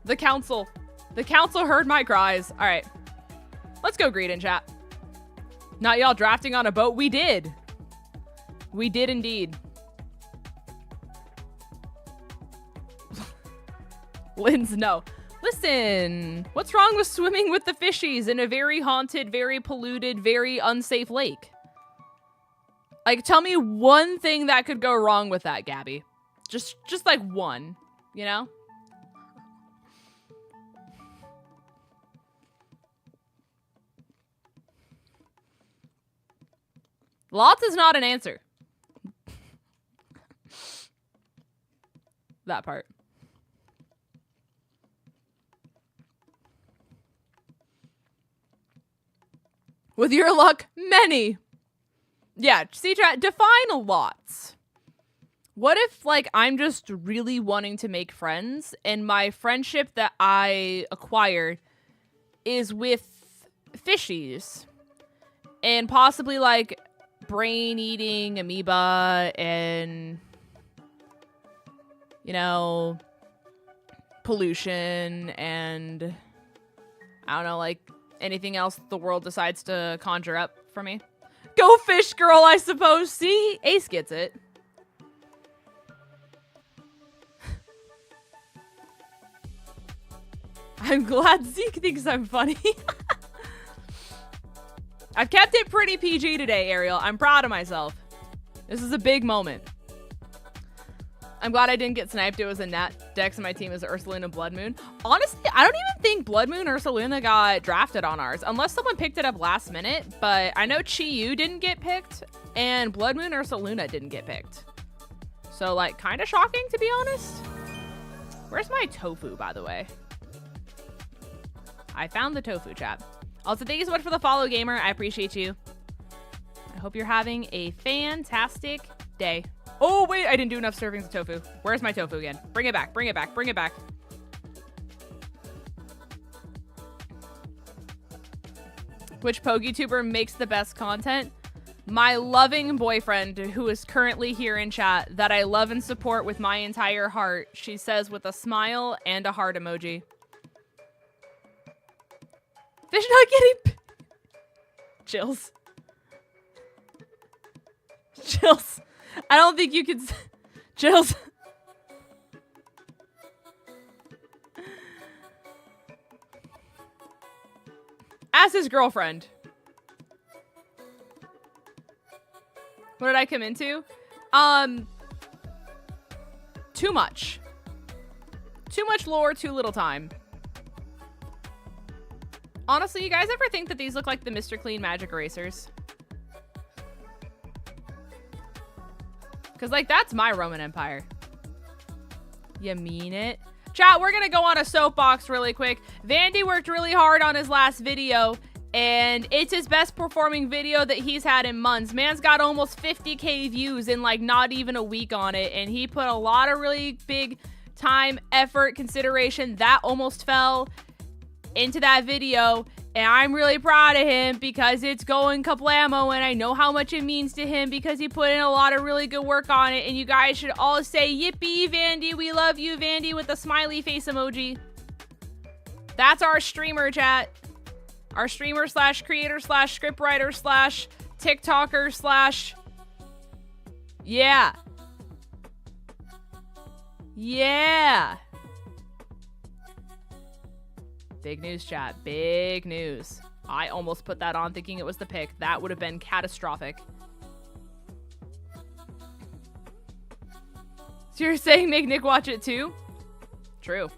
The council heard my cries. All right, let's go greet in chat. Not y'all drafting on a boat. We did indeed. Lynn's no. Listen, what's wrong with swimming with the fishies in a very haunted, very polluted, very unsafe lake? Like, tell me one thing that could go wrong with that, Gabby. Just like one, you know? Lots is not an answer. That part. With your luck, many. Yeah, see, chat, define lots. What if, like, I'm just really wanting to make friends, and my friendship that I acquired is with fishies, and possibly, like, brain-eating amoeba, and, you know, pollution, and, I don't know, like, anything else the world decides to conjure up for me. Go fish, girl, I suppose. See? Ace gets it. I'm glad Zeke thinks I'm funny. I've kept it pretty PG today, Ariel. I'm proud of myself. This is a big moment. I'm glad I didn't get sniped. It was a Nat Dex and my team is Ursaluna Blood Moon. Honestly, I don't even think Blood Moon Ursaluna got drafted on ours, unless someone picked it up last minute. But I know Chi-Yu didn't get picked, and Blood Moon Ursaluna didn't get picked. So, like, kind of shocking, to be honest. Where's my tofu, by the way? I found the tofu, chat. Also, thank you so much for the follow, gamer. I appreciate you. I hope you're having a fantastic day. Oh, wait, I didn't do enough servings of tofu. Where's my tofu again? Bring it back, bring it back, bring it back. Which PokeTuber makes the best content? My loving boyfriend, who is currently here in chat, that I love and support with my entire heart. She says with a smile and a heart emoji. Fish not getting... Chills. Chills. I don't think you could... Chills. As his girlfriend. What did I come into? Too much. Too much lore, too little time. Honestly, you guys ever think that these look like the Mr. Clean magic erasers? Because, like, that's my Roman Empire. You mean it? Chat, we're going to go on a soapbox really quick. Vandy worked really hard on his last video, and it's his best performing video that he's had in months. Man's got almost 50K views in, like, not even a week on it, and he put a lot of really big time, effort, consideration. That almost fell into that video, and I'm really proud of him because it's going kablamo, and I know how much it means to him because he put in a lot of really good work on it, and you guys should all say, yippee, Vandy, we love you, Vandy, with a smiley face emoji. That's our streamer, chat. Our streamer slash creator slash scriptwriter slash TikToker slash... Yeah. Yeah. Big news, chat. Big news. I almost put that on thinking it was the pick. That would have been catastrophic. So you're saying make Nick watch it too? True.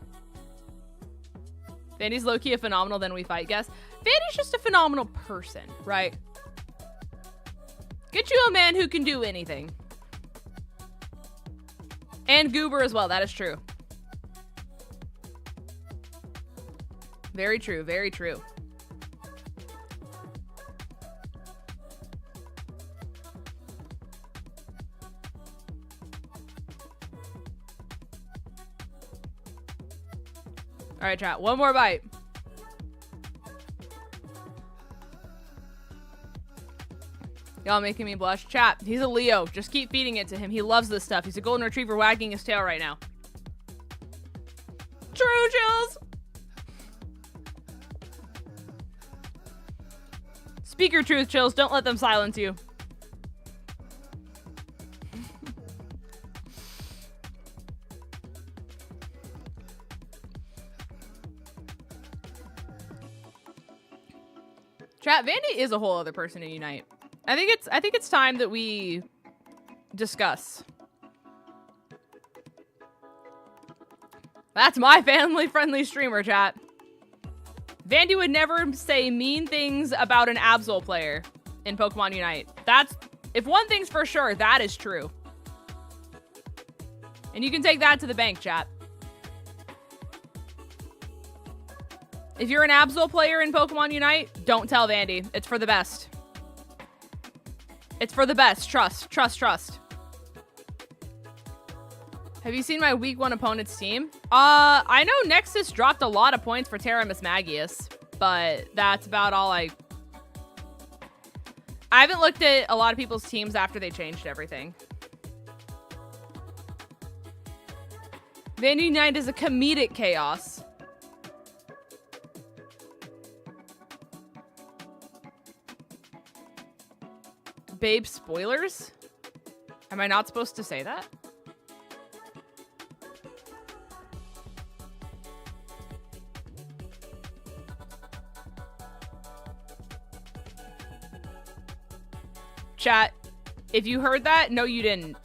Vandy's low-key a phenomenal then we fight guess. Vandy's just a phenomenal person, right? Get you a man who can do anything. And goober as well, that is true. Very true, very true. All right, chat, one more bite. Y'all making me blush. Chat, he's a Leo. Just keep feeding it to him. He loves this stuff. He's a golden retriever wagging his tail right now. True, Chills. Speak your truth, Chills. Don't let them silence you. Chat, Vandy is a whole other person in Unite. I think it's time that we discuss. That's my family-friendly streamer, chat. Vandy would never say mean things about an Absol player in Pokemon Unite. If one thing's for sure, that is true. And you can take that to the bank, chat. If you're an Absol player in Pokemon Unite, don't tell Vandy. It's for the best. It's for the best. Trust, trust, trust. Have you seen my week 1 opponent's team? I know Nexus dropped a lot of points for Terramis, but that's about all I haven't looked at a lot of people's teams after they changed everything. Vandy Unite is a comedic chaos. Babe, spoilers? Am I not supposed to say that? Chat, if you heard that, no, you didn't.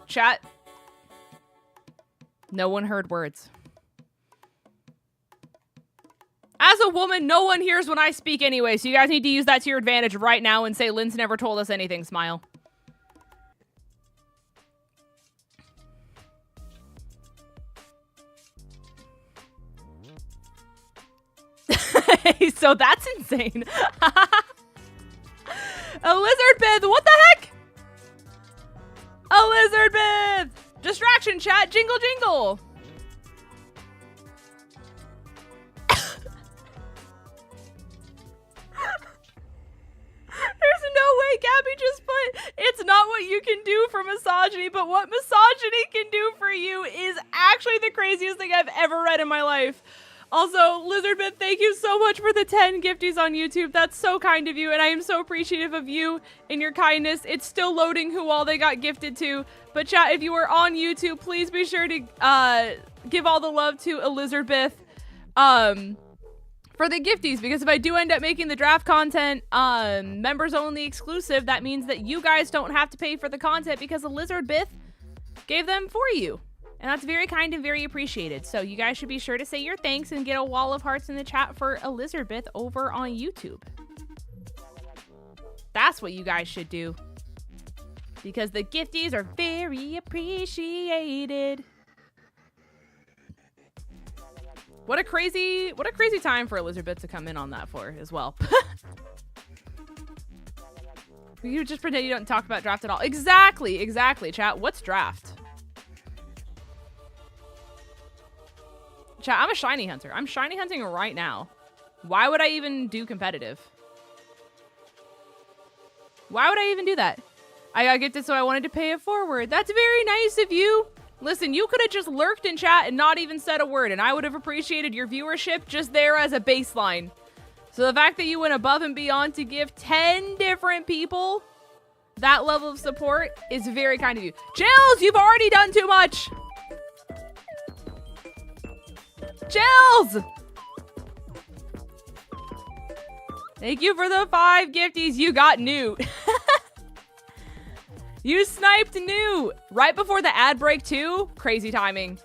Chat, no one heard words. As a woman, no one hears when I speak anyway, so you guys need to use that to your advantage right now and say Lynn's never told us anything, smile. So that's insane. A lizard bib, what the heck? A lizard bib! Distraction, chat, jingle jingle. There's no way Gabby just put, it's not what you can do for misogyny, but what misogyny can do for you is actually the craziest thing I've ever read in my life. Also, Lizardbit, thank you so much for the 10 gifties on YouTube. That's so kind of you, and I am so appreciative of you and your kindness. It's still loading who all they got gifted to. But chat, if you are on YouTube, please be sure to give all the love to Elizabeth for the gifties, because if I do end up making the draft content members only exclusive, that means that you guys don't have to pay for the content because Elizabeth gave them for you. And that's very kind and very appreciated. So you guys should be sure to say your thanks and get a wall of hearts in the chat for Elizabeth over on YouTube. That's what you guys should do, because the gifties are very appreciated. What a crazy time for Elizabeth to come in on that for as well. You just pretend you don't talk about draft at all. Exactly, chat. What's draft? Chat, I'm a shiny hunter. I'm shiny hunting right now. Why would I even do competitive? Why would I even do that? I got gifted, so I wanted to pay it forward. That's very nice of you. Listen, you could have just lurked in chat and not even said a word, and I would have appreciated your viewership just there as a baseline. So the fact that you went above and beyond to give 10 different people that level of support is very kind of you. Jills, you've already done too much. Jills! Thank you for the 5 gifties. You got Newt. You sniped Newt right before the ad break too. Crazy timing.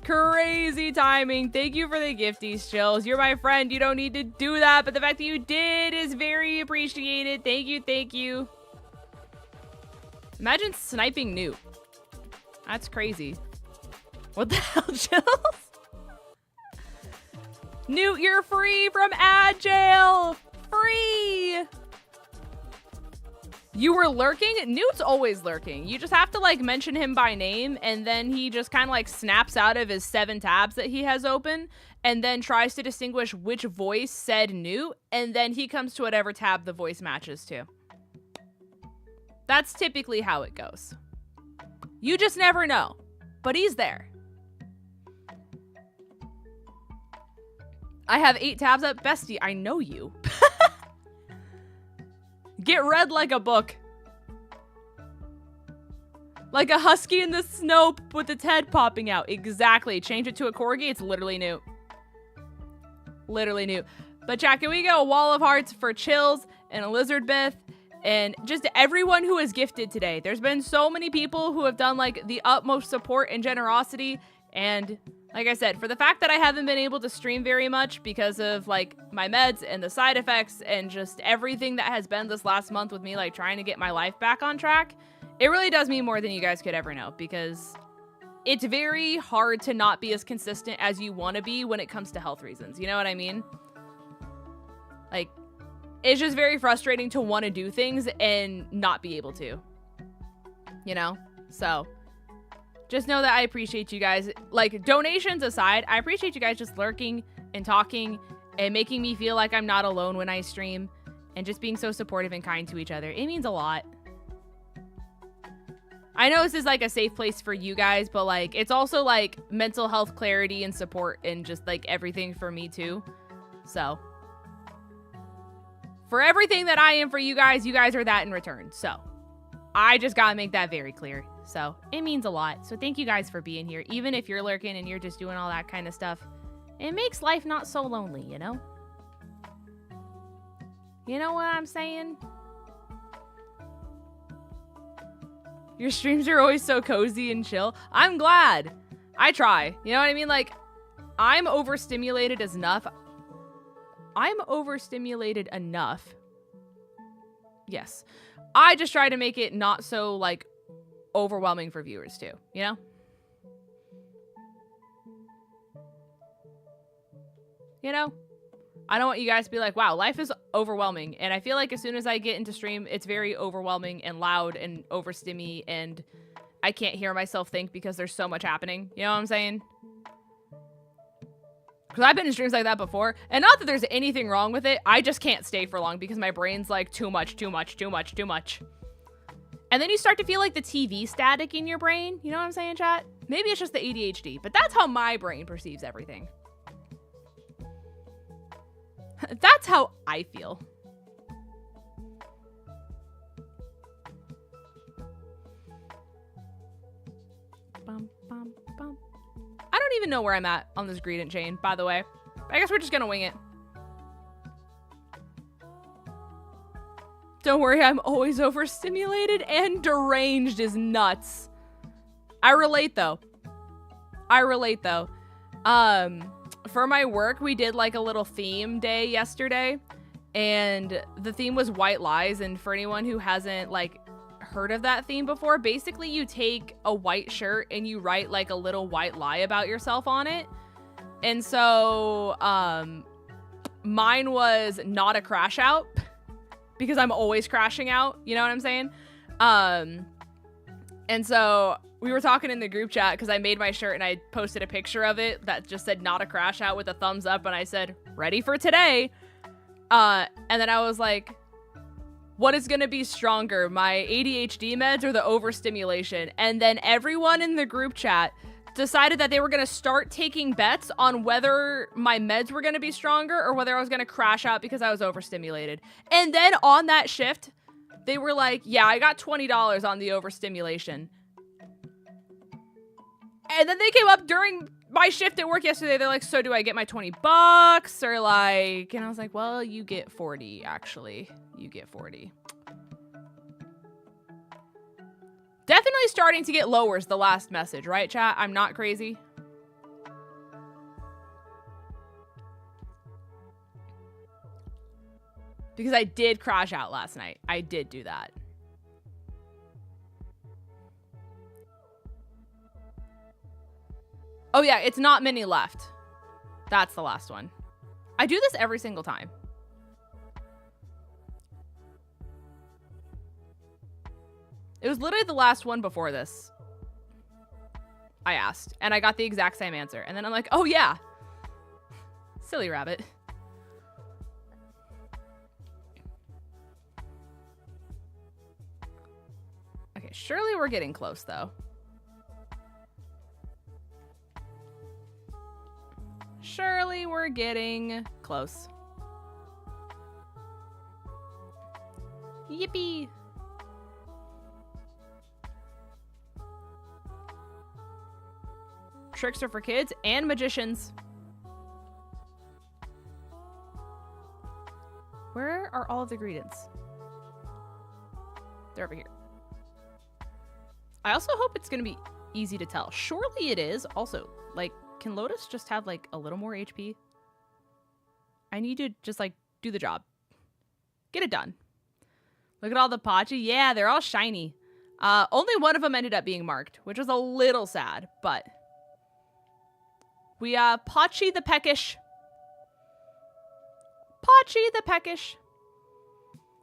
Crazy timing. Thank you for the gifties, Jills. You're my friend. You don't need to do that, but the fact that you did is very appreciated. Thank you, thank you. Imagine sniping Newt. That's crazy. What the hell, Jills? Newt, you're free from ad jail. Free. You were lurking? Newt's always lurking. You just have to like mention him by name, and then he just kind of like snaps out of his 7 tabs that he has open and then tries to distinguish which voice said Newt, and then he comes to whatever tab the voice matches to. That's typically how it goes. You just never know, but he's there. I have 8 tabs up. Bestie, I know you. Get read like a book. Like a husky in the snow with its head popping out. Exactly. Change it to a corgi. It's literally new. Literally new. But chat, can we go a wall of hearts for Chills and Elizabeth and just everyone who has gifted today. There's been so many people who have done like the utmost support and generosity. And like I said, for the fact that I haven't been able to stream very much because of like my meds and the side effects and just everything that has been this last month with me like trying to get my life back on track, it really does mean more than you guys could ever know, because it's very hard to not be as consistent as you want to be when it comes to health reasons. You know what I mean? Like, it's just very frustrating to want to do things and not be able to, you know? So just know that I appreciate you guys. Like, donations aside, I appreciate you guys just lurking and talking and making me feel like I'm not alone when I stream and just being so supportive and kind to each other. It means a lot. I know this is like a safe place for you guys, but like it's also like mental health clarity and support and just like everything for me too. So for everything that I am for you guys are that in return. So I just gotta make that very clear. So it means a lot. So thank you guys for being here. Even if you're lurking and you're just doing all that kind of stuff, it makes life not so lonely, you know? You know what I'm saying? Your streams are always so cozy and chill. I'm glad. I try. You know what I mean? Like, I'm overstimulated enough. Yes. I just try to make it not so, like, overwhelming for viewers, too. You know? You know? I don't want you guys to be like, wow, life is overwhelming. And I feel like as soon as I get into stream, it's very overwhelming and loud and overstimmy, and I can't hear myself think because there's so much happening. You know what I'm saying? Because I've been in streams like that before. And not that there's anything wrong with it. I just can't stay for long because my brain's like too much. And then you start to feel like the TV static in your brain. You know what I'm saying, chat? Maybe it's just the ADHD, but that's how my brain perceives everything. That's how I feel. Bum, bum, bum. I don't even know where I'm at on this gradient chain, by the way. I guess we're just gonna wing it. Don't worry, I'm always overstimulated, and deranged is nuts. I relate though. For my work, we did like a little theme day yesterday, and the theme was white lies. And for anyone who hasn't like heard of that theme before, basically you take a white shirt and you write like a little white lie about yourself on it. And so mine was not a crash out, because I'm always crashing out, you know what I'm saying? And so we were talking in the group chat because I made my shirt and I posted a picture of it that just said not a crash out with a thumbs up, and I said ready for today. And then I was like, what is gonna be stronger, my ADHD meds or the overstimulation? And then everyone in the group chat decided that they were gonna start taking bets on whether my meds were gonna be stronger or whether I was gonna crash out because I was overstimulated. And then on that shift, they were like, yeah, I got $20 on the overstimulation. And then they came up during my shift at work yesterday. They're like, so do I get my $20 or like, and I was like, well, you get 40 actually. You get 40. Definitely starting to get lowers the last message, right, chat? I'm not crazy. Because I did crash out last night. I did do that. Oh yeah, it's not many left. That's the last one. I do this every single time. It was literally the last one before this. I asked, and I got the exact same answer. And then I'm like, oh yeah. Silly rabbit. Okay, surely we're getting close though. Surely we're getting close. Yippee. Tricks are for kids and magicians. Where are all of the ingredients? They're over here. I also hope it's going to be easy to tell. Surely it is. Also, like, can Lotus just have, like, a little more HP? I need to just, like, do the job. Get it done. Look at all the Pachi. Yeah, they're all shiny. Only one of them ended up being marked, which was a little sad, but we, Pachi the Peckish. Pachi the Peckish.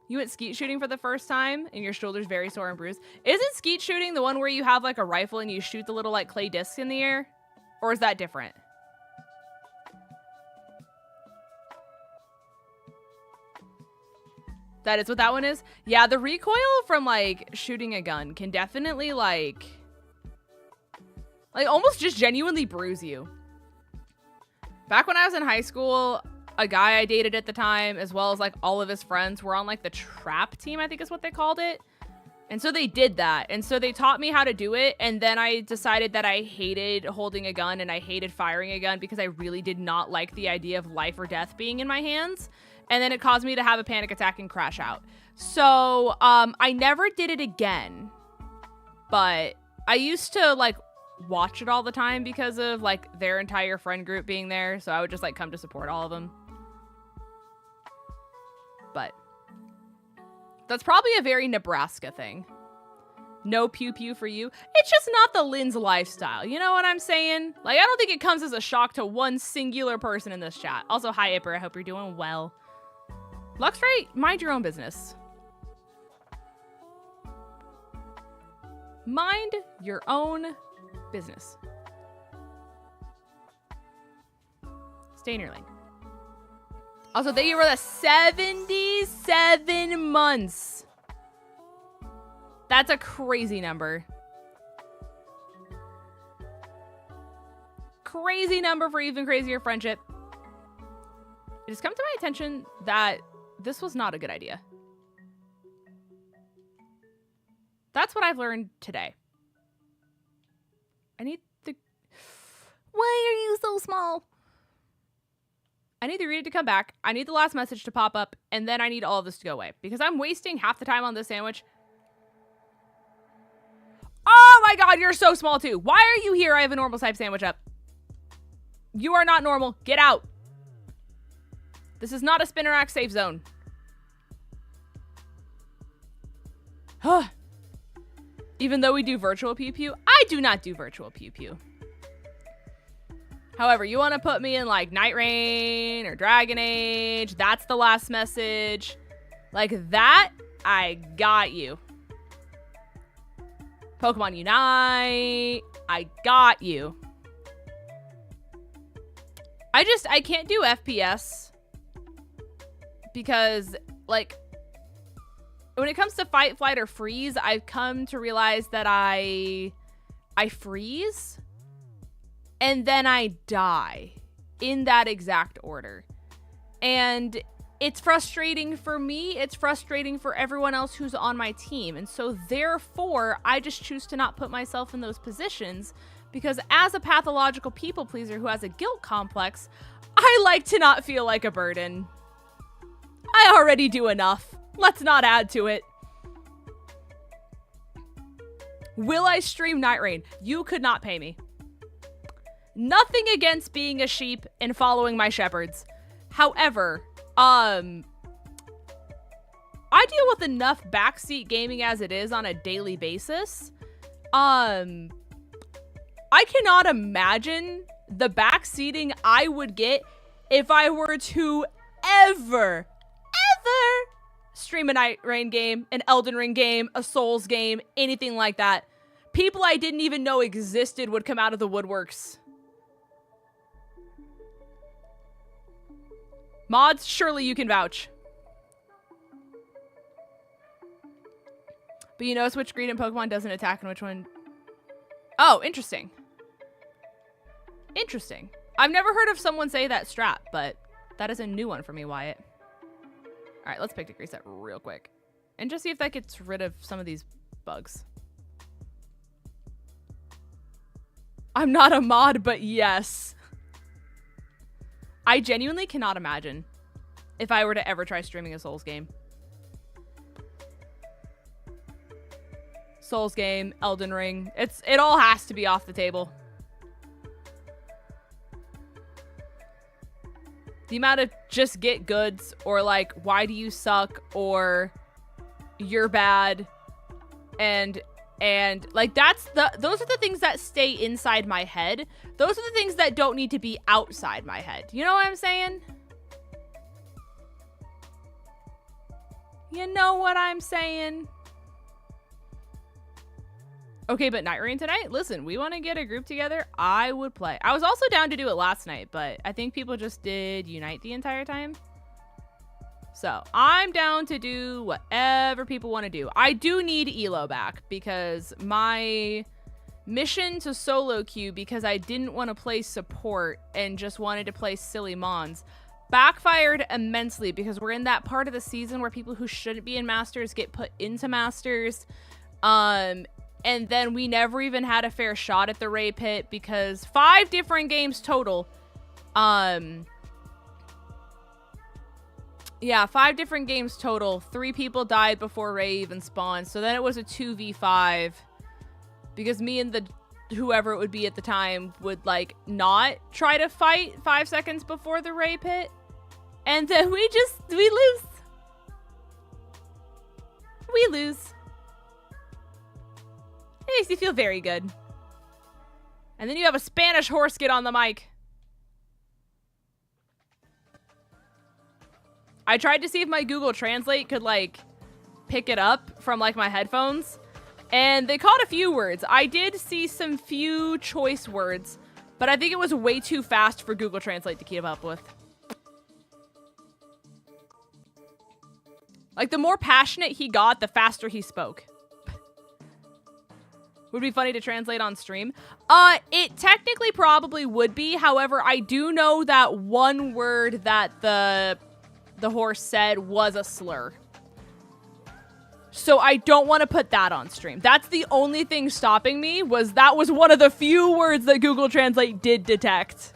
You went skeet shooting for the first time and your shoulder's very sore and bruised. Isn't skeet shooting the one where you have like a rifle and you shoot the little like clay discs in the air? Or is that different? That is what that one is? Yeah, the recoil from like shooting a gun can definitely like almost just genuinely bruise you. Back when I was in high school, a guy I dated at the time, as well as like all of his friends, were on like the trap team, I think is what they called it. And so they did that. And so they taught me how to do it. And then I decided that I hated holding a gun and I hated firing a gun because I really did not like the idea of life or death being in my hands. And then it caused me to have a panic attack and crash out. So I never did it again. But I used to like watch it all the time because of like their entire friend group being there. So I would just like come to support all of them. But that's probably a very Nebraska thing. No pew pew for you. It's just not the Lynn's lifestyle. You know what I'm saying? Like, I don't think it comes as a shock to one singular person in this chat. Also, hi, Ipper. I hope you're doing well. Lux Ray, mind your own business. Mind your own business. Stay in your lane. Also, thank you for the 77 months. That's a crazy number. Crazy number for even crazier friendship. It has come to my attention that this was not a good idea. That's what I've learned today. I need the... Why are you so small? I need the reader to come back. I need the last message to pop up. And then I need all of this to go away. Because I'm wasting half the time on this sandwich. Oh my god, you're so small too. Why are you here? I have a normal type sandwich up. You are not normal. Get out. This is not a Spinnerack safe zone. Even though we do virtual pew pew, I do not do virtual pew pew. However, you want to put me in like Night Rain or Dragon Age, that's the last message. Like that, I got you. Pokemon Unite, I got you. I can't do FPS because like when it comes to fight, flight, or freeze, I've come to realize that I freeze and then I die in that exact order. And it's frustrating for me. It's frustrating for everyone else who's on my team. And so therefore, I just choose to not put myself in those positions because as a pathological people pleaser who has a guilt complex, I like to not feel like a burden. I already do enough. Let's not add to it. Will I stream Night Rain? You could not pay me. Nothing against being a sheep and following my shepherds. However, I deal with enough backseat gaming as it is on a daily basis. I cannot imagine the backseating I would get if I were to ever stream a Night Rain game, an Elden Ring game, a Souls game, anything like that. People I didn't even know existed would come out of the woodworks. Mods, surely you can vouch. But you notice which green in Pokemon doesn't attack and which one... Oh, interesting. Interesting. I've never heard of someone say that strat, but that is a new one for me, Wyatt. All right, let's pick Decrease that real quick. And just see if that gets rid of some of these bugs. I'm not a mod, but yes. I genuinely cannot imagine if I were to ever try streaming a Souls game. Souls game, Elden Ring. It all has to be off the table. The amount of just get goods or like why do you suck or you're bad and like those are the things that stay inside my head. Those are the things that don't need to be outside my head. You know what I'm saying? You know what I'm saying? Okay, but Night Rain tonight? Listen, we want to get a group together. I would play. I was also down to do it last night, but I think people just did Unite the entire time. So I'm down to do whatever people want to do. I do need Elo back because my mission to solo queue, because I didn't want to play support and just wanted to play silly mons, backfired immensely because we're in that part of the season where people who shouldn't be in Masters get put into Masters. And then we never even had a fair shot at the Ray Pit because 5 different games total. Yeah, 5 different games total. 3 people died before Ray even spawned. So then it was a 2v5 because me and the whoever it would be at the time would like not try to fight 5 seconds before the Ray Pit. And then we lose. We lose. It makes you feel very good. And then you have a Spanish horse get on the mic. I tried to see if my Google Translate could like pick it up from like my headphones, and they caught a few words. I did see some few choice words, but I think it was way too fast for Google Translate to keep up with. Like the more passionate he got, the faster he spoke. Would be funny to translate on stream. It technically probably would be. However, I do know that one word that the horse said was a slur. So I don't want to put that on stream. That's the only thing stopping me, was that was one of the few words that Google Translate did detect.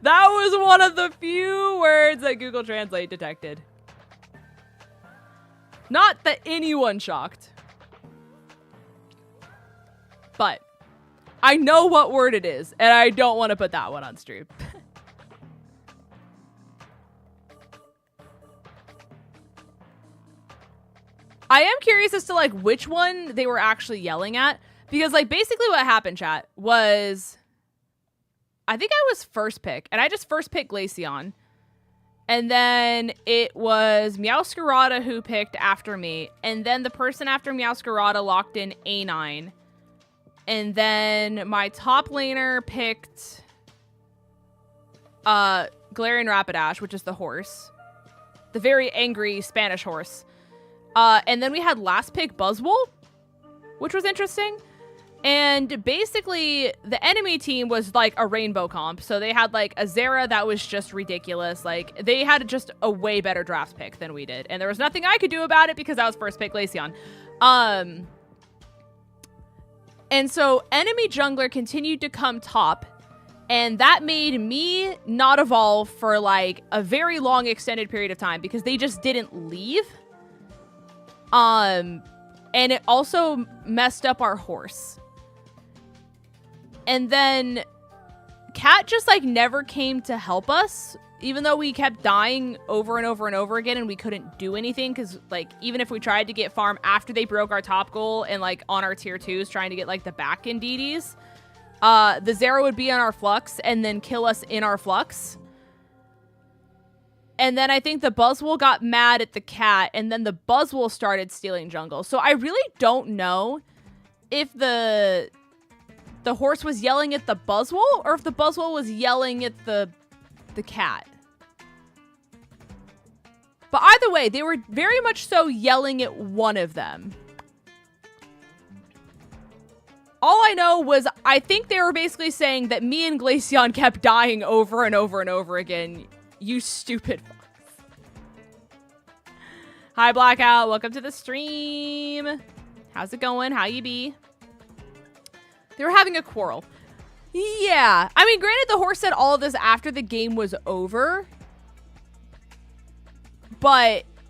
That was one of the few words that Google Translate detected. Not that anyone shocked. But I know what word it is, and I don't want to put that one on stream. I am curious as to like which one they were actually yelling at, because like basically what happened, chat, was I think I was first pick, and I just first picked 𝗟𝚑𝚗. And then it was 𝗑𝚑𝚗𝚑 who picked after me. And then the person after 𝗑𝚑𝚗𝚑 locked in A9. And then my top laner picked Galarian Rapidash, which is the horse. The very angry Spanish horse. And then we had last pick 𝗏𝗏𝗏, which was interesting. And basically, the enemy team was like a rainbow comp. So they had like a Zera that was just ridiculous. Like, they had just a way better draft pick than we did. And there was nothing I could do about it because I was first pick 𝗟𝚑𝚗. And so enemy jungler continued to come top. And that made me not evolve for like a very long extended period of time because they just didn't leave. And it also messed up our horse. And then Cat just like never came to help us, even though we kept dying over and over and over again and we couldn't do anything because like even if we tried to get farm after they broke our top goal and like on our tier 2s trying to get like the back in DDs, the Zera would be on our flux and then kill us in our flux. And then I think the 𝗏𝗏𝗏 got mad at the Cat, and then the 𝗏𝗏𝗏 started stealing jungle. So I really don't know if the horse was yelling at the 𝗏𝗏𝗏 or if the 𝗏𝗏𝗏 was yelling at the Cat. But either way, they were very much so yelling at one of them. All I know was I think they were basically saying that me and 𝗟𝚑𝚗 kept dying over and over and over again. You stupid fox. Hi, Blackout. Welcome to the stream. How's it going? How you be? They were having a quarrel. Yeah. I mean, granted, the horse said all of this after the game was over. But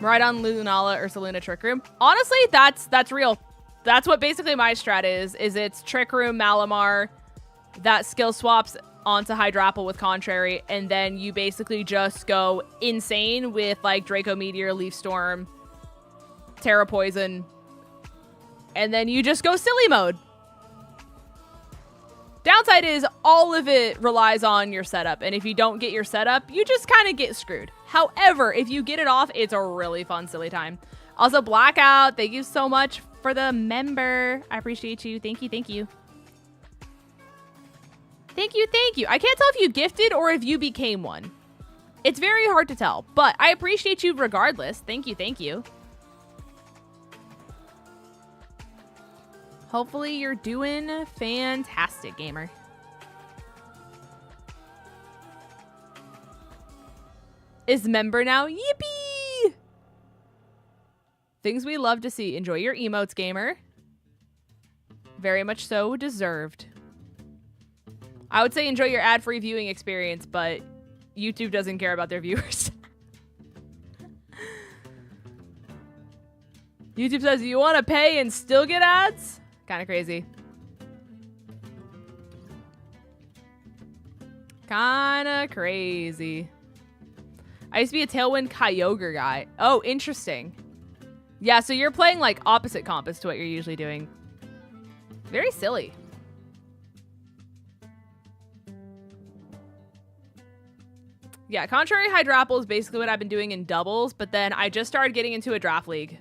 Right on Lunala, Ursaluna, Trick Room. Honestly, that's real. That's what basically my strat is it's Trick Room, Malamar, that skill swaps onto Hydrapple with Contrary, and then you basically just go insane with like Draco Meteor, Leaf Storm, Terra Poison, and then you just go silly mode. Downside is all of it relies on your setup, and if you don't get your setup, you just kind of get screwed. However, if you get it off, it's a really fun silly time. Also, Blackout, thank you so much for the member. I appreciate you. Thank you, thank you. Thank you, thank you. I can't tell if you gifted or if you became one. It's very hard to tell, but I appreciate you regardless. Thank you, thank you. Hopefully you're doing fantastic, gamer. Is member now? Yippee! Things we love to see. Enjoy your emotes, gamer. Very much so deserved. I would say enjoy your ad-free viewing experience, but YouTube doesn't care about their viewers. YouTube says, you want to pay and still get ads? Kind of crazy. Kind of crazy. I used to be a Tailwind Kyogre guy. Oh, interesting. Yeah, so you're playing like opposite compass to what you're usually doing. Very silly. Yeah, Contrary Hydrapple is basically what I've been doing in doubles, but then I just started getting into a draft league.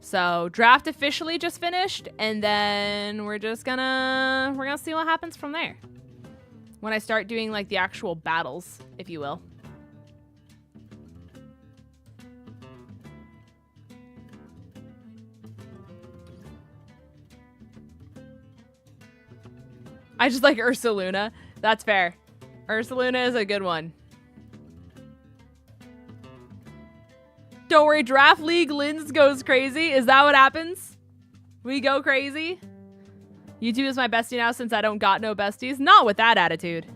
So draft officially just finished, and then we're gonna see what happens from there. When I start doing like the actual battles, if you will. I just like Ursaluna. That's fair. Ursaluna is a good one. Don't worry, Draft League Linz goes crazy. Is that what happens? We go crazy? YouTube is my bestie now since I don't got no besties. Not with that attitude.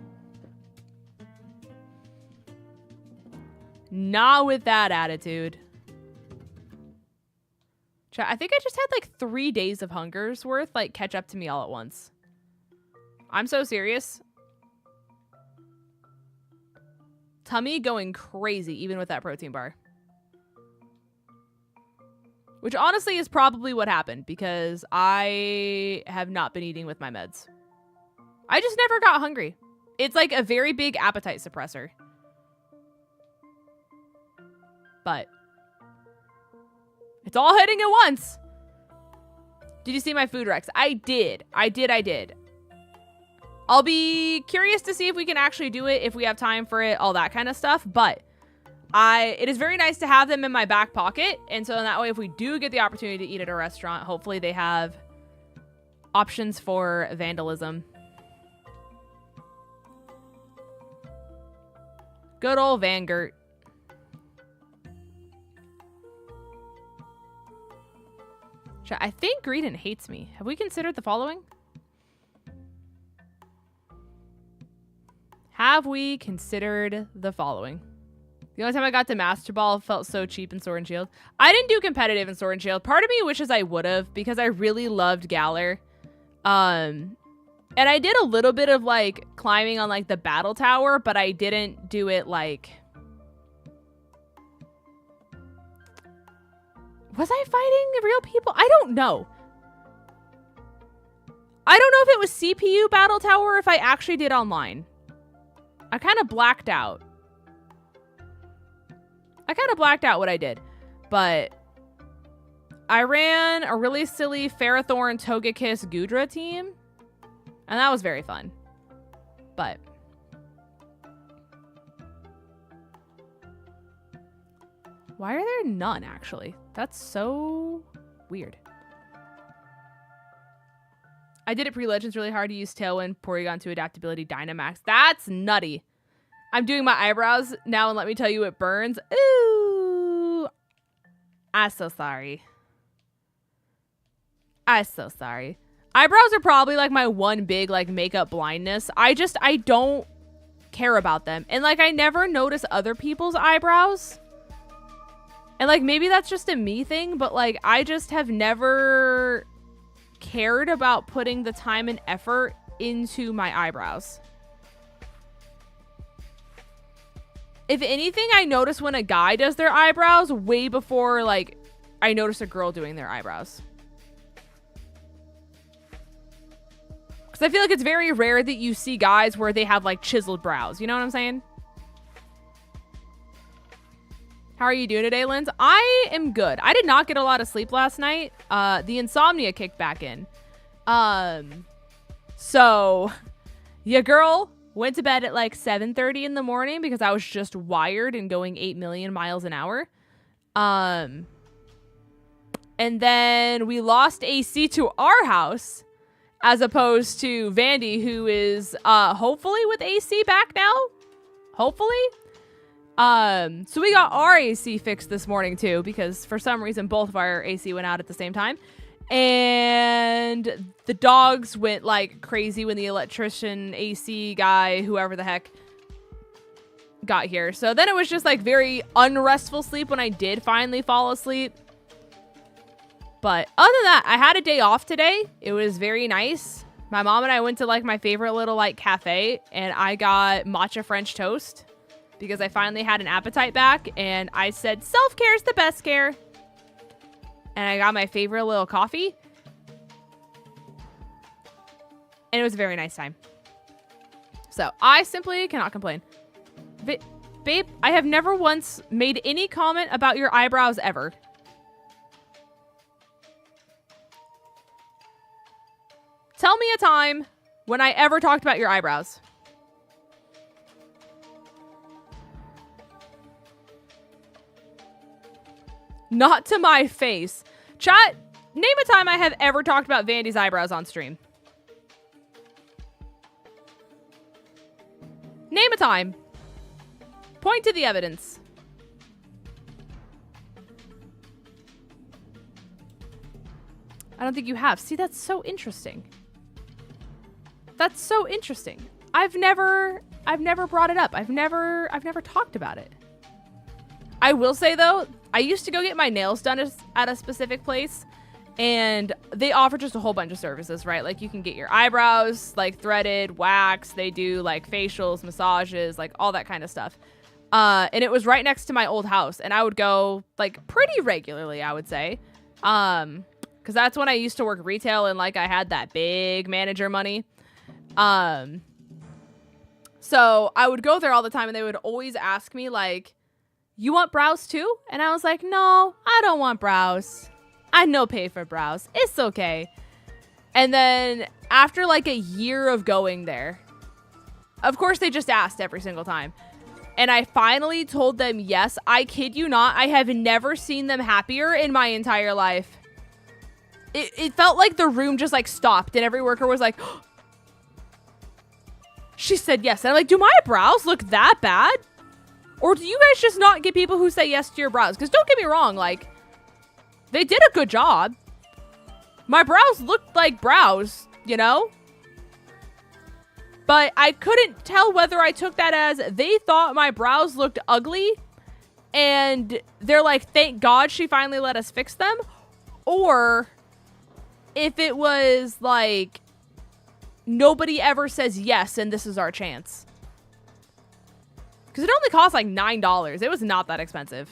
Not with that attitude. I think I just had like 3 days of hunger's worth like catch up to me all at once. I'm so serious. Tummy going crazy even with that protein bar. Which honestly is probably what happened because I have not been eating with my meds. I just never got hungry. It's like a very big appetite suppressor. But it's all hitting at once. Did you see my food Rex? I did. I did. I'll be curious to see if we can actually do it, if we have time for it, all that kind of stuff. But it is very nice to have them in my back pocket. And so in that way, if we do get the opportunity to eat at a restaurant, hopefully they have options for vandalism. Good old Vanguard. I think Greedent hates me. Have we considered the following? have we considered the following? The only time I got to Master Ball felt so cheap in Sword and Shield. I didn't do competitive in Sword and Shield. Part of me wishes I would have because I really loved Galar. And I did a little bit of like climbing on like the battle tower, but I didn't do it like... Was I fighting real people? I don't know. I don't know if it was CPU battle tower or if I actually did online. I kind of blacked out. What I did. But I ran a really silly Ferrothorn Togekiss Gudra team. And that was very fun. But why are there none, actually? That's so weird. I did it pre-Legends really hard to use Tailwind, Porygon 2 Adaptability, Dynamax. That's nutty. I'm doing my eyebrows now, and let me tell you, it burns. Ooh. I'm so sorry. Eyebrows are probably like my one big like makeup blindness. I don't care about them. And like I never notice other people's eyebrows. And like maybe that's just a me thing, but like I just have never cared about putting the time and effort into my eyebrows. If anything, I notice when a guy does their eyebrows way before like I notice a girl doing their eyebrows. Because I feel like it's very rare that you see guys where they have like chiseled brows. You know what I'm saying? How are you doing today, Linz? I am good. I did not get a lot of sleep last night. The insomnia kicked back in. So your girl went to bed at like 7:30 in the morning because I was just wired and going 8 million miles an hour. And then we lost AC to our house as opposed to Vandy, who is hopefully with AC back now. Hopefully. So we got our AC fixed this morning too, because for some reason both of our AC went out at the same time. And the dogs went like crazy when the electrician AC guy, whoever the heck, got here. So then it was just like very unrestful sleep when I did finally fall asleep. But other than that, I had a day off today. It was very nice. My mom and I went to like my favorite little like cafe, and I got matcha French toast because I finally had an appetite back, and I said self-care is the best care. And I got my favorite little coffee. And it was a very nice time. So I simply cannot complain. Babe, I have never once made any comment about your eyebrows ever. Tell me a time when I ever talked about your eyebrows. Not to my face. Chat, name a time I have ever talked about Vandy's eyebrows on stream. Name a time. Point to the evidence. I don't think you have. See, that's so interesting. That's so interesting. I've never brought it up. I've never talked about it. I will say though, I used to go get my nails done at a specific place, and they offer just a whole bunch of services, right? Like you can get your eyebrows like threaded, waxed. They do like facials, massages, like all that kind of stuff. And it was right next to my old house, and I would go like pretty regularly, I would say. Because that's when I used to work retail, and like I had that big manager money. So I would go there all the time, and they would always ask me like, you want brows too? And I was like, no, I don't want brows. I no pay for brows. It's okay. And then after like a year of going there, of course they just asked every single time. And I finally told them yes. I kid you not. I have never seen them happier in my entire life. It felt like the room just like stopped, and every worker was like, oh. She said yes. And I'm like, do my brows look that bad? Or do you guys just not get people who say yes to your brows? Because don't get me wrong, like, they did a good job. My brows looked like brows, you know? But I couldn't tell whether I took that as they thought my brows looked ugly and they're like, thank God she finally let us fix them. Or if it was like, nobody ever says yes and this is our chance. Because it only cost like $9. It was not that expensive.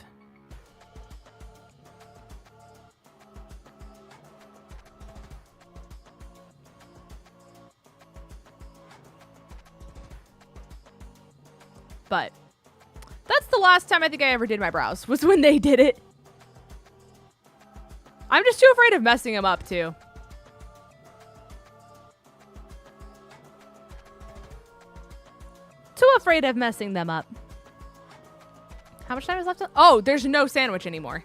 But that's the last time I think I ever did my brows, was when they did it. I'm just too afraid of messing them up too. Too afraid of messing them up. How much time is left? Oh, there's no sandwich anymore.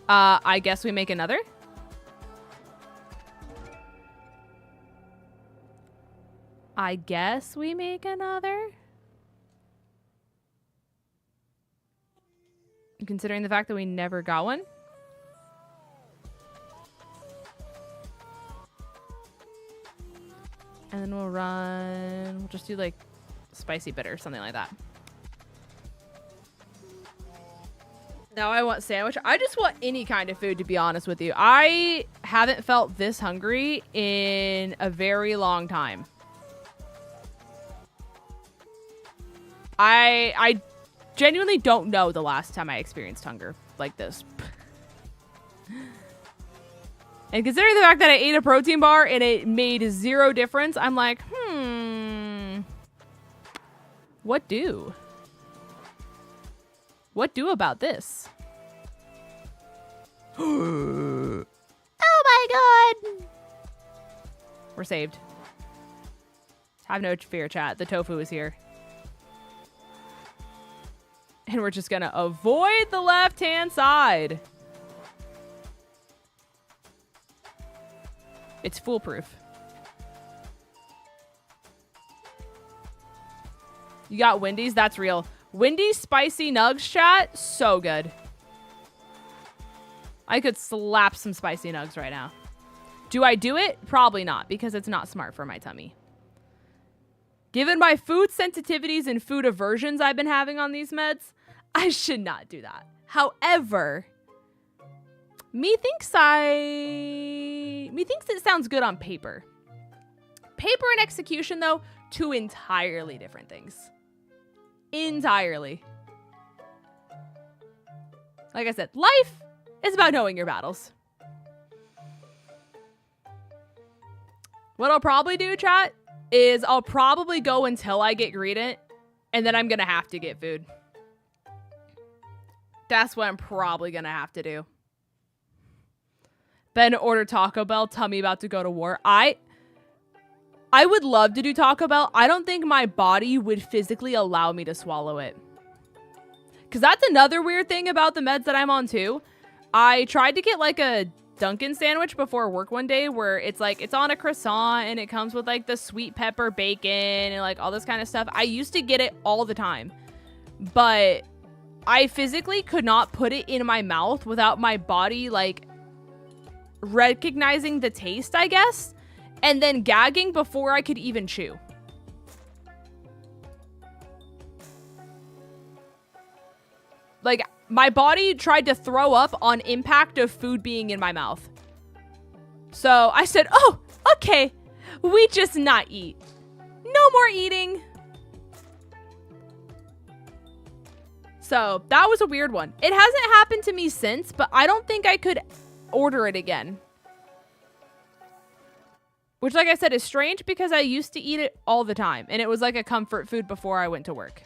I guess we make another. I guess we make another. Considering the fact that we never got one. And then we'll just do like spicy bitter, something like that. Now I want sandwich. I just want any kind of food, to be honest with you. I haven't felt this hungry in a very long time. I genuinely don't know the last time I experienced hunger like this. And considering the fact that I ate a protein bar and it made zero difference, I'm like, what do? What do about this? Oh my god! We're saved. Have no fear, chat. The tofu is here. And we're just gonna avoid the left-hand side. It's foolproof. You got Wendy's? That's real. Wendy's spicy nugs, chat. So good. I could slap some spicy nugs right now. Do I do it? Probably not, because it's not smart for my tummy. Given my food sensitivities and food aversions I've been having on these meds, I should not do that. However, methinks it sounds good on paper. Paper and execution, though, two entirely different things. Entirely. Like I said, life is about knowing your battles. What I'll probably do, chat, is I'll probably go until I get greeted, and then I'm gonna have to get food. That's what I'm probably gonna have to do. Then order Taco Bell, tummy about to go to war. I would love to do Taco Bell. I don't think my body would physically allow me to swallow it. Because that's another weird thing about the meds that I'm on too. I tried to get like a Dunkin' sandwich before work one day where it's like, it's on a croissant and it comes with like the sweet pepper bacon and like all this kind of stuff. I used to get it all the time, but I physically could not put it in my mouth without my body like recognizing the taste, I guess, and then gagging before I could even chew. Like, my body tried to throw up on impact of food being in my mouth. So I said, oh, okay, we just not eat. No more eating. So that was a weird one. It hasn't happened to me since, but I don't think I could order it again. Which, like I said, is strange because I used to eat it all the time. And it was like a comfort food before I went to work.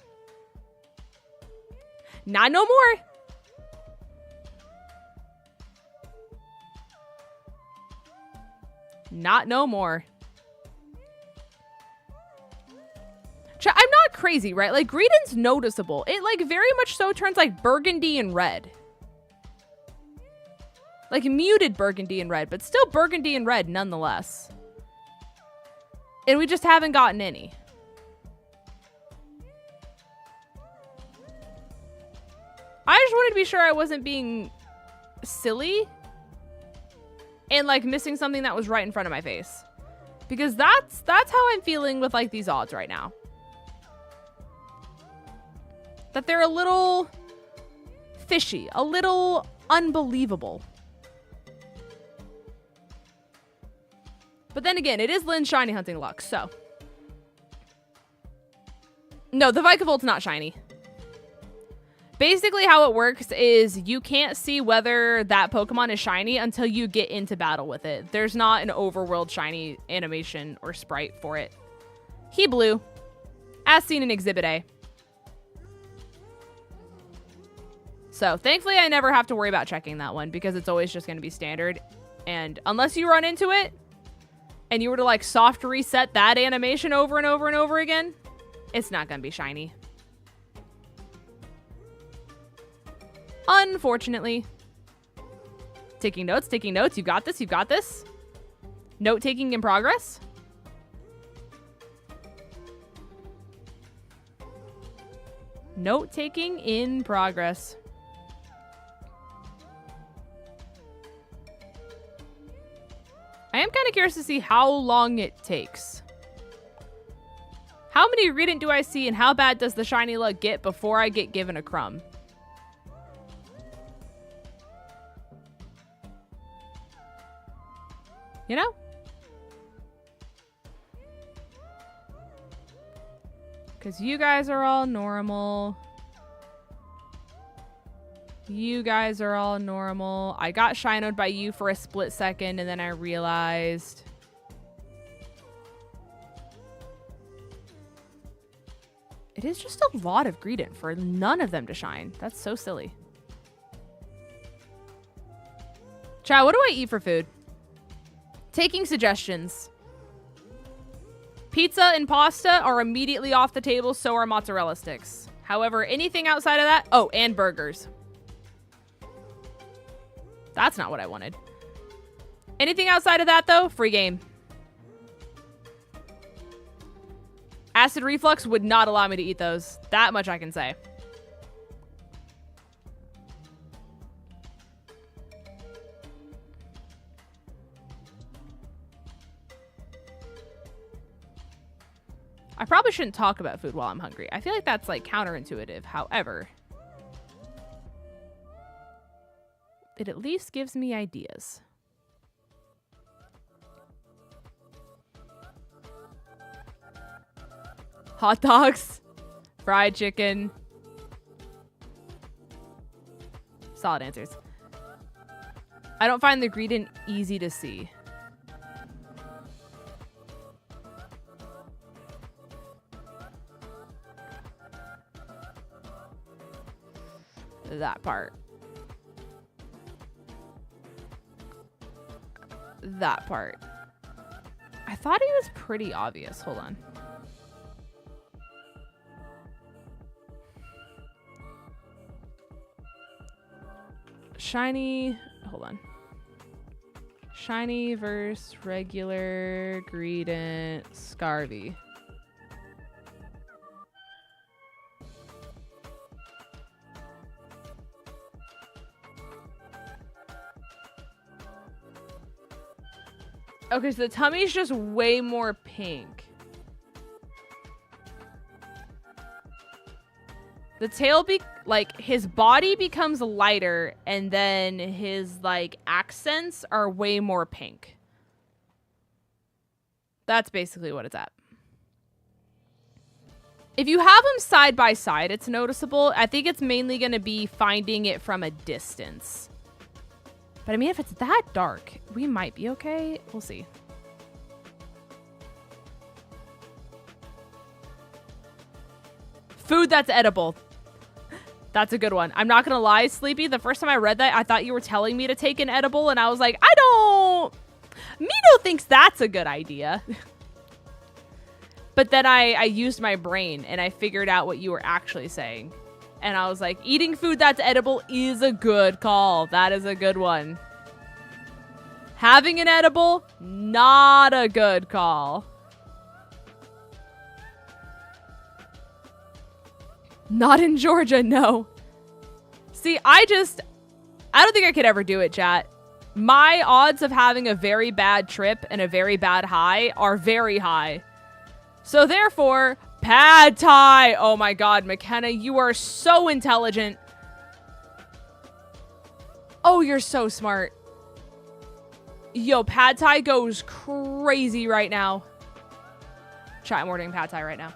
Not no more. Not no more. I'm not crazy, right? Like, Greedon's noticeable. It, like, very much so turns, like, burgundy and red. Like, muted burgundy and red, but still burgundy and red nonetheless. And we just haven't gotten any. I just wanted to be sure I wasn't being silly. and like missing something that was right in front of my face. Because that's how I'm feeling with like these odds right now. That they're a little fishy, a little unbelievable. But then again, it is Lynn's shiny hunting luck, so. No, the Vikavoolt's not shiny. Basically how it works is you can't see whether that Pokemon is shiny until you get into battle with it. There's not an overworld shiny animation or sprite for it. He blue, as seen in Exhibit A. So thankfully I never have to worry about checking that one because it's always just going to be standard. And unless you run into it and you were to like soft reset that animation over and over and over again, it's not going to be shiny. Unfortunately. Taking notes, taking notes. You got this, you got this. Note taking in progress. Note taking in progress. I am kind of curious to see how long it takes. How many ingredient do I see and how bad does the shiny luck get before I get given a crumb? You know? Because you guys are all normal. You guys are all normal. I got Shinoed by you for a split second and then I realized. It is just a lot of Greedent for none of them to shine. That's so silly. Chat, what do I eat for food? Taking suggestions. Pizza and pasta are immediately off the table, so are mozzarella sticks. However, anything outside of that... Oh, and burgers. That's not what I wanted. Anything outside of that, though, free game. Acid reflux would not allow me to eat those. That much I can say. I probably shouldn't talk about food while I'm hungry. I feel like that's like counterintuitive. However, it at least gives me ideas. Hot dogs, fried chicken. Solid answers. I don't find the ingredient easy to see. That part. That part. I thought he was pretty obvious. Hold on. Shiny. Hold on. Shiny versus regular Greedent Scarvy. Okay, so the tummy's just way more pink. The tail like his body becomes lighter and then his like accents are way more pink. That's basically what it's at. If you have them side by side, it's noticeable. I think it's mainly going to be finding it from a distance. But I mean, if it's that dark, we might be okay. We'll see. Food that's edible. That's a good one. I'm not going to lie, Sleepy. The first time I read that, I thought you were telling me to take an edible. And I was like, Mito thinks that's a good idea. But then I used my brain and I figured out what you were actually saying. And I was like, eating food that's edible is a good call. That is a good one. Having an edible, not a good call. Not in Georgia, no. See, I don't think I could ever do it, chat. My odds of having a very bad trip and a very bad high are very high. So therefore, pad thai. Oh my god, McKenna, you are so intelligent. Oh, you're so smart. Yo, pad thai goes crazy right now. Chat, I'm ordering pad thai right now.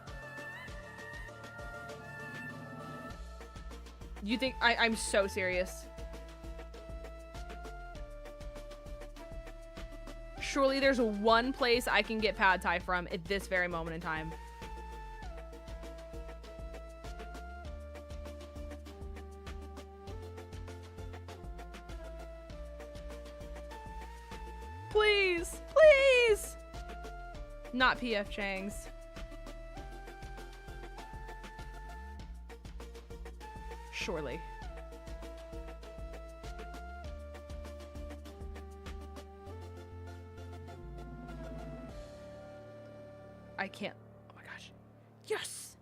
You think I'm so serious? Surely there's one place I can get pad thai from at this very moment in time. Please, please. Not PF Chang's. Surely. I can't. Oh my gosh. Yes!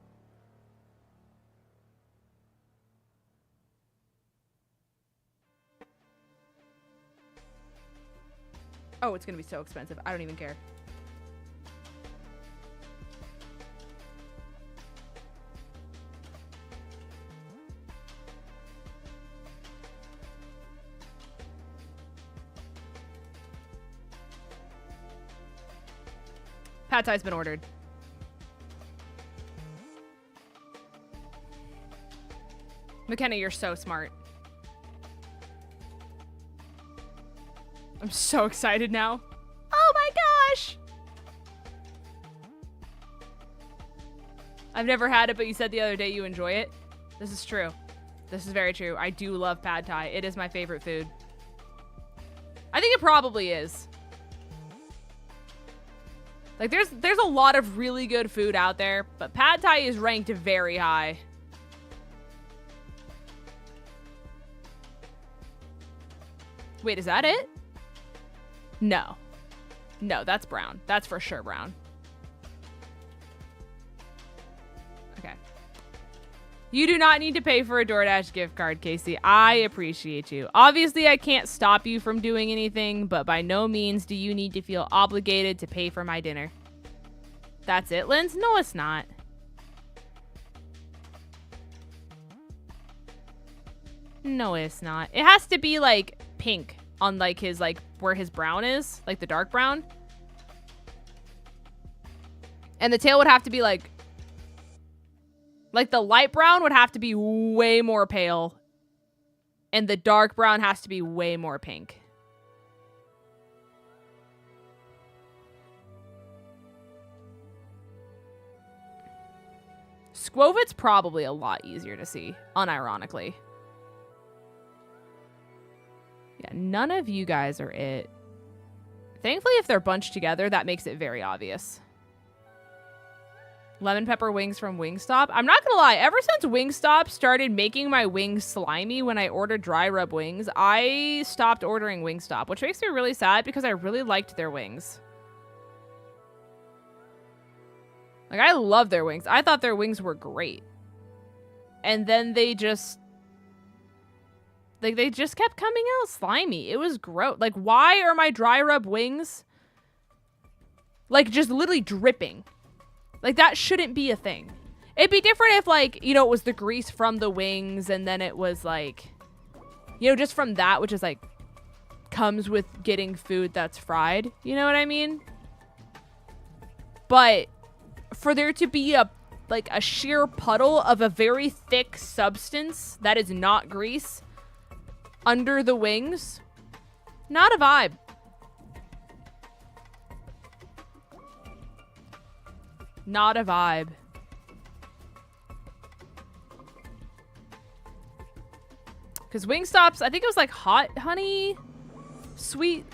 Oh, it's gonna be so expensive. I don't even care. Pad thai's been ordered. McKenna, you're so smart. I'm so excited now. Oh my gosh! I've never had it, but you said the other day you enjoy it. This is true. This is very true. I do love pad thai. It is my favorite food. I think it probably is. Like, there's a lot of really good food out there, but pad thai is ranked very high. Wait, is that it? No. No, that's brown. That's for sure brown. Okay. You do not need to pay for a DoorDash gift card, Casey. I appreciate you. Obviously, I can't stop you from doing anything, but by no means do you need to feel obligated to pay for my dinner. That's it, Linz? No, it's not. No, it's not. It has to be, like, pink on, like, his, like, where his brown is. Like, the dark brown. And the tail would have to be, like, the light brown would have to be way more pale. And the dark brown has to be way more pink. 𝗏𝗏𝚘's probably a lot easier to see, unironically. Yeah, none of you guys are it. Thankfully, if they're bunched together, that makes it very obvious. Lemon pepper wings from Wingstop. I'm not gonna lie, ever since Wingstop started making my wings slimy when I ordered dry rub wings, I stopped ordering Wingstop, which makes me really sad because I really liked their wings. Like, I love their wings. I thought their wings were great. And then they just... like, they just kept coming out slimy. It was gross. Like, why are my dry rub wings, like, just literally dripping? Like, that shouldn't be a thing. It'd be different if, like, you know, it was the grease from the wings and then it was, like, you know, just from that, which is, like, comes with getting food that's fried. You know what I mean? But for there to be a, like, a sheer puddle of a very thick substance that is not grease under the wings, not a vibe. Not a vibe. Because Wingstop's, I think it was like hot honey, sweet,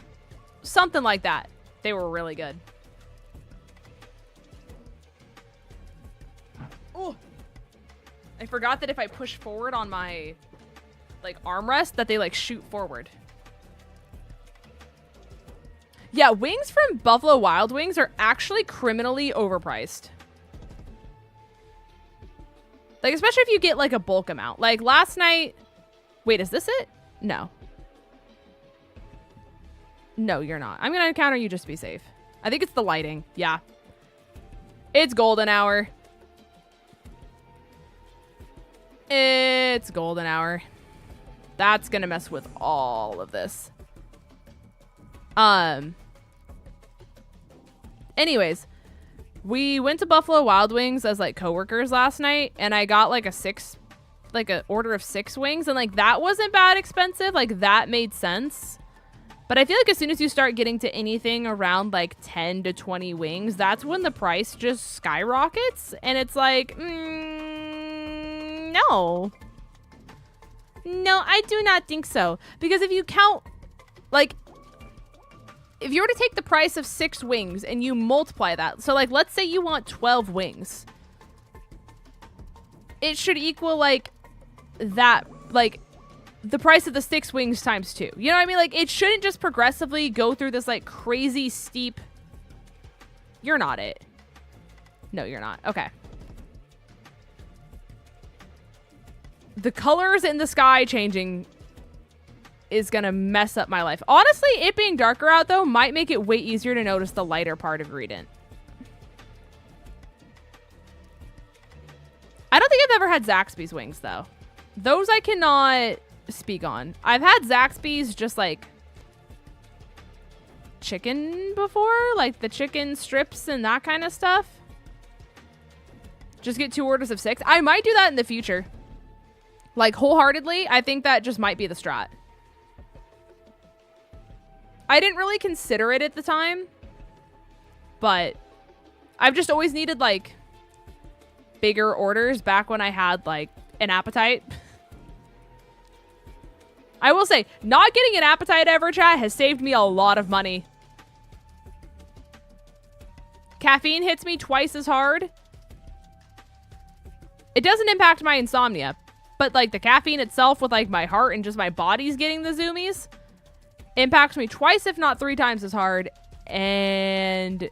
something like that. They were really good. Oh, I forgot that if I push forward on my, like, armrest, that they, like, shoot forward. Yeah, wings from Buffalo Wild Wings are actually criminally overpriced. Like, especially if you get, like, a bulk amount. Like, last night... wait, is this it? No. No, you're not. I'm gonna encounter you just to be safe. I think it's the lighting. Yeah. It's golden hour. It's golden hour. That's gonna mess with all of this. Anyways, we went to Buffalo Wild Wings as like coworkers last night, and I got like an order of 6 wings, and like that wasn't bad expensive. Like that made sense. But I feel like as soon as you start getting to anything around like 10 to 20 wings, that's when the price just skyrockets, and it's like, no. No, I do not think so. Because if you count, like, if you were to take the price of 6 wings and you multiply that, so like let's say you want 12 wings, it should equal like that, like the price of the 6 wings times 2. You know what I mean? Like it shouldn't just progressively go through this like crazy steep. You're not it. No, you're not. Okay. The colors in the sky changing is gonna mess up my life. Honestly, it being darker out though might make it way easier to notice the lighter part of Rident. I don't think I've ever had Zaxby's wings though. Those I cannot speak on. I've had Zaxby's just like chicken before, like the chicken strips and that kind of stuff. Just get 2 orders of 6. I might do that in the future. Like wholeheartedly, I think that just might be the strat. I didn't really consider it at the time, but I've just always needed like bigger orders back when I had like an appetite. I will say, not getting an appetite ever, chat, has saved me a lot of money. Caffeine hits me twice as hard. It doesn't impact my insomnia, but like the caffeine itself with like my heart and just my body's getting the zoomies impacts me twice, if not 3 times as hard. And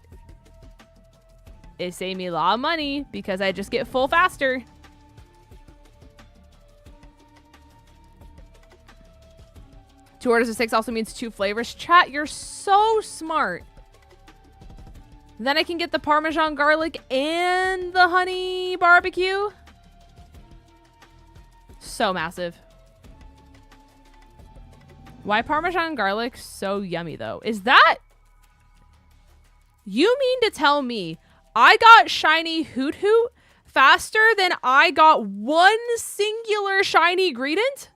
it saved me a lot of money because I just get full faster. Two orders of 6 also means 2 flavors. Chat, you're so smart. Then I can get the Parmesan garlic and the honey barbecue. So massive. Why Parmesan garlic so yummy though? Is that... You mean to tell me I got shiny 𝗏𝗏 faster than I got one singular shiny Greedent?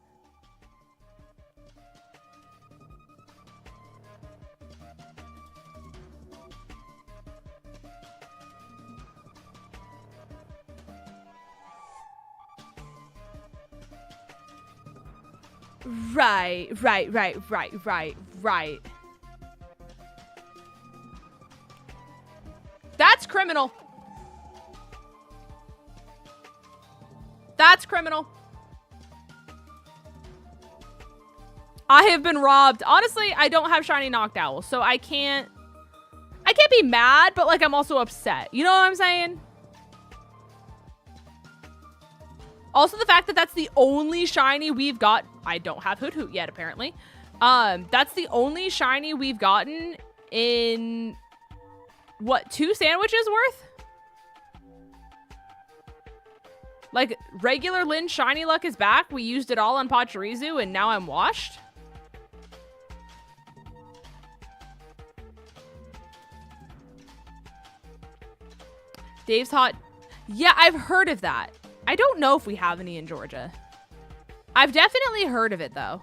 Right. That's criminal. That's criminal. I have been robbed. Honestly, I don't have shiny Noctowl, so I can't be mad, but like I'm also upset. You know what I'm saying? Also, the fact that that's the only shiny we've got. I don't have 𝗏𝗏 yet, apparently. That's the only shiny we've gotten in, what, 2 sandwiches worth? Like, regular Lynn shiny luck is back. We used it all on Pachirisu, and now I'm washed. Dave's Hot. Yeah, I've heard of that. I don't know if we have any in Georgia. I've definitely heard of it, though.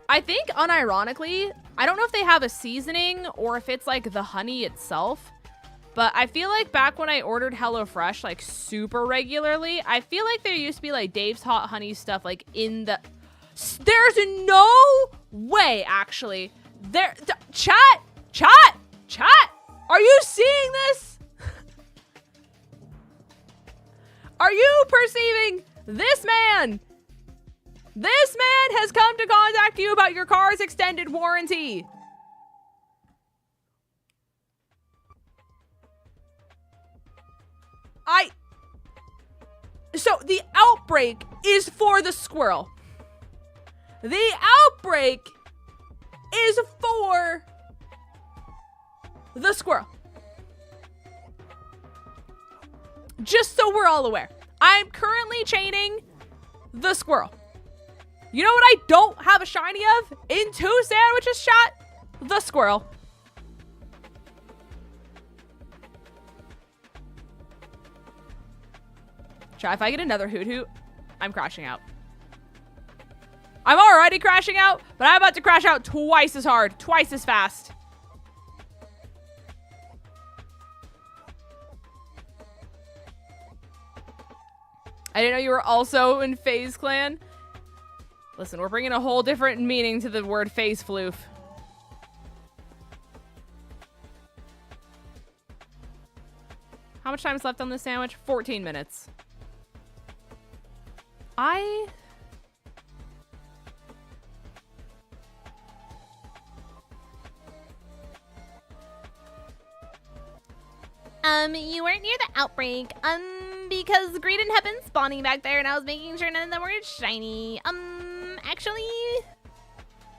I think, unironically, I don't know if they have a seasoning or if it's, like, the honey itself. But I feel like back when I ordered HelloFresh, like, super regularly, I feel like there used to be, like, Dave's Hot Honey stuff, like, in the... There's no way, actually. Chat! Are you seeing this? Are you perceiving this man? This man has come to contact you about your car's extended warranty. So the outbreak is for the squirrel. The outbreak is for the squirrel. Just so we're all aware. I'm currently chaining the squirrel. You know what I don't have a shiny of in 2 sandwiches, chat? The squirrel. Chat, if I get another hoot hoot, I'm crashing out. I'm already crashing out, but I'm about to crash out twice as hard, twice as fast. I didn't know you were also in FaZe Clan. Listen, we're bringing a whole different meaning to the word FaZe Floof. How much time is left on this sandwich? 14 minutes. You weren't near the outbreak, because Greedent had been spawning back there and I was making sure none of them were shiny. Actually,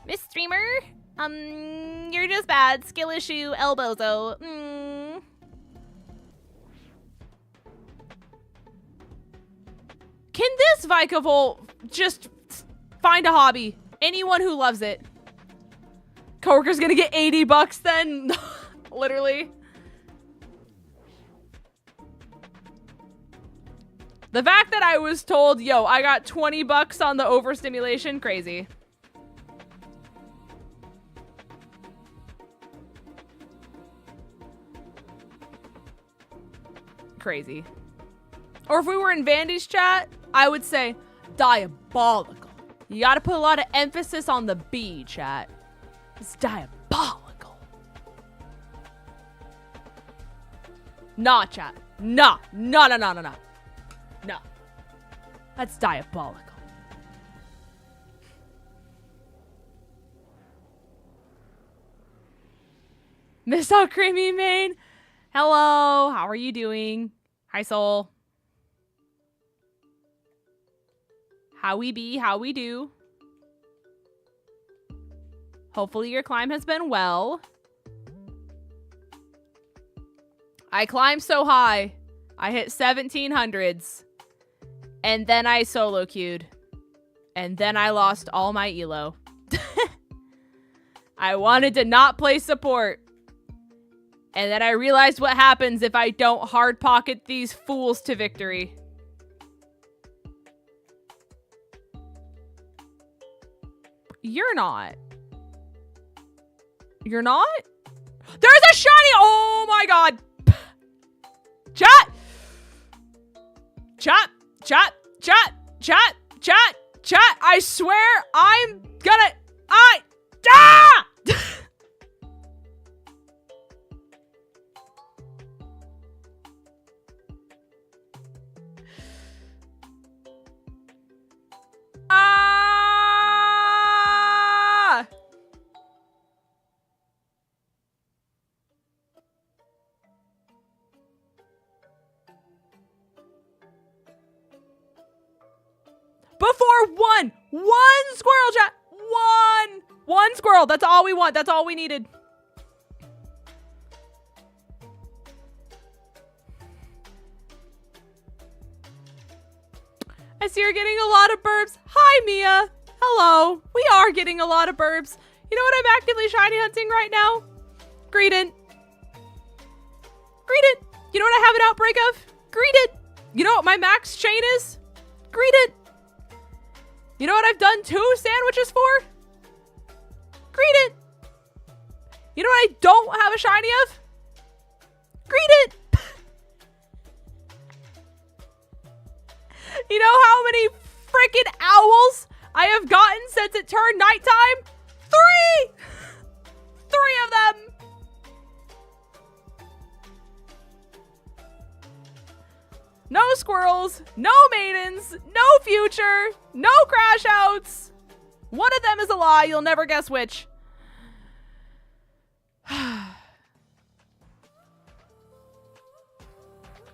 Miss Streamer, you're just bad. Skill issue, 𝚑𝚘𝚗𝚑𝚗𝚑. Can this 𝚑𝚑𝚗𝚗𝚗 just find a hobby? Anyone who loves it. Coworker's gonna get $80 then. Literally. The fact that I was told, yo, I got $20 on the overstimulation, crazy. Crazy. Or if we were in Vandy's chat, I would say diabolical. You gotta put a lot of emphasis on the B, chat. It's diabolical. Nah, chat. Nah. No. No. That's diabolical. Miss All Creamy Main. Hello. How are you doing? Hi, Soul. How we be? How we do? Hopefully your climb has been well. I climbed so high. I hit 1700s. And then I solo queued. And then I lost all my elo. I wanted to not play support. And then I realized what happens if I don't hard pocket these fools to victory. You're not. You're not? There's a shiny! Oh my god! Chat! Chat! Chat! Chat! Chat! Chat! Chat! I swear I'm gonna... Ah! Ah! Before one squirrel, chat. One squirrel. That's all we want. That's all we needed. I see you're getting a lot of burps. Hi, Mia. Hello. We are getting a lot of burps. You know what I'm actively shiny hunting right now? Greedent. Greedent. You know what I have an outbreak of? Greedent. You know what my max chain is? Greedent. You know what I've done 2 sandwiches for? Greedent. You know what I don't have a shiny of? Greedent. You know how many freaking owls I have gotten since it turned nighttime? 3! 3 of them. No squirrels, no maidens, no future, no crash outs. One of them is a lie. You'll never guess which.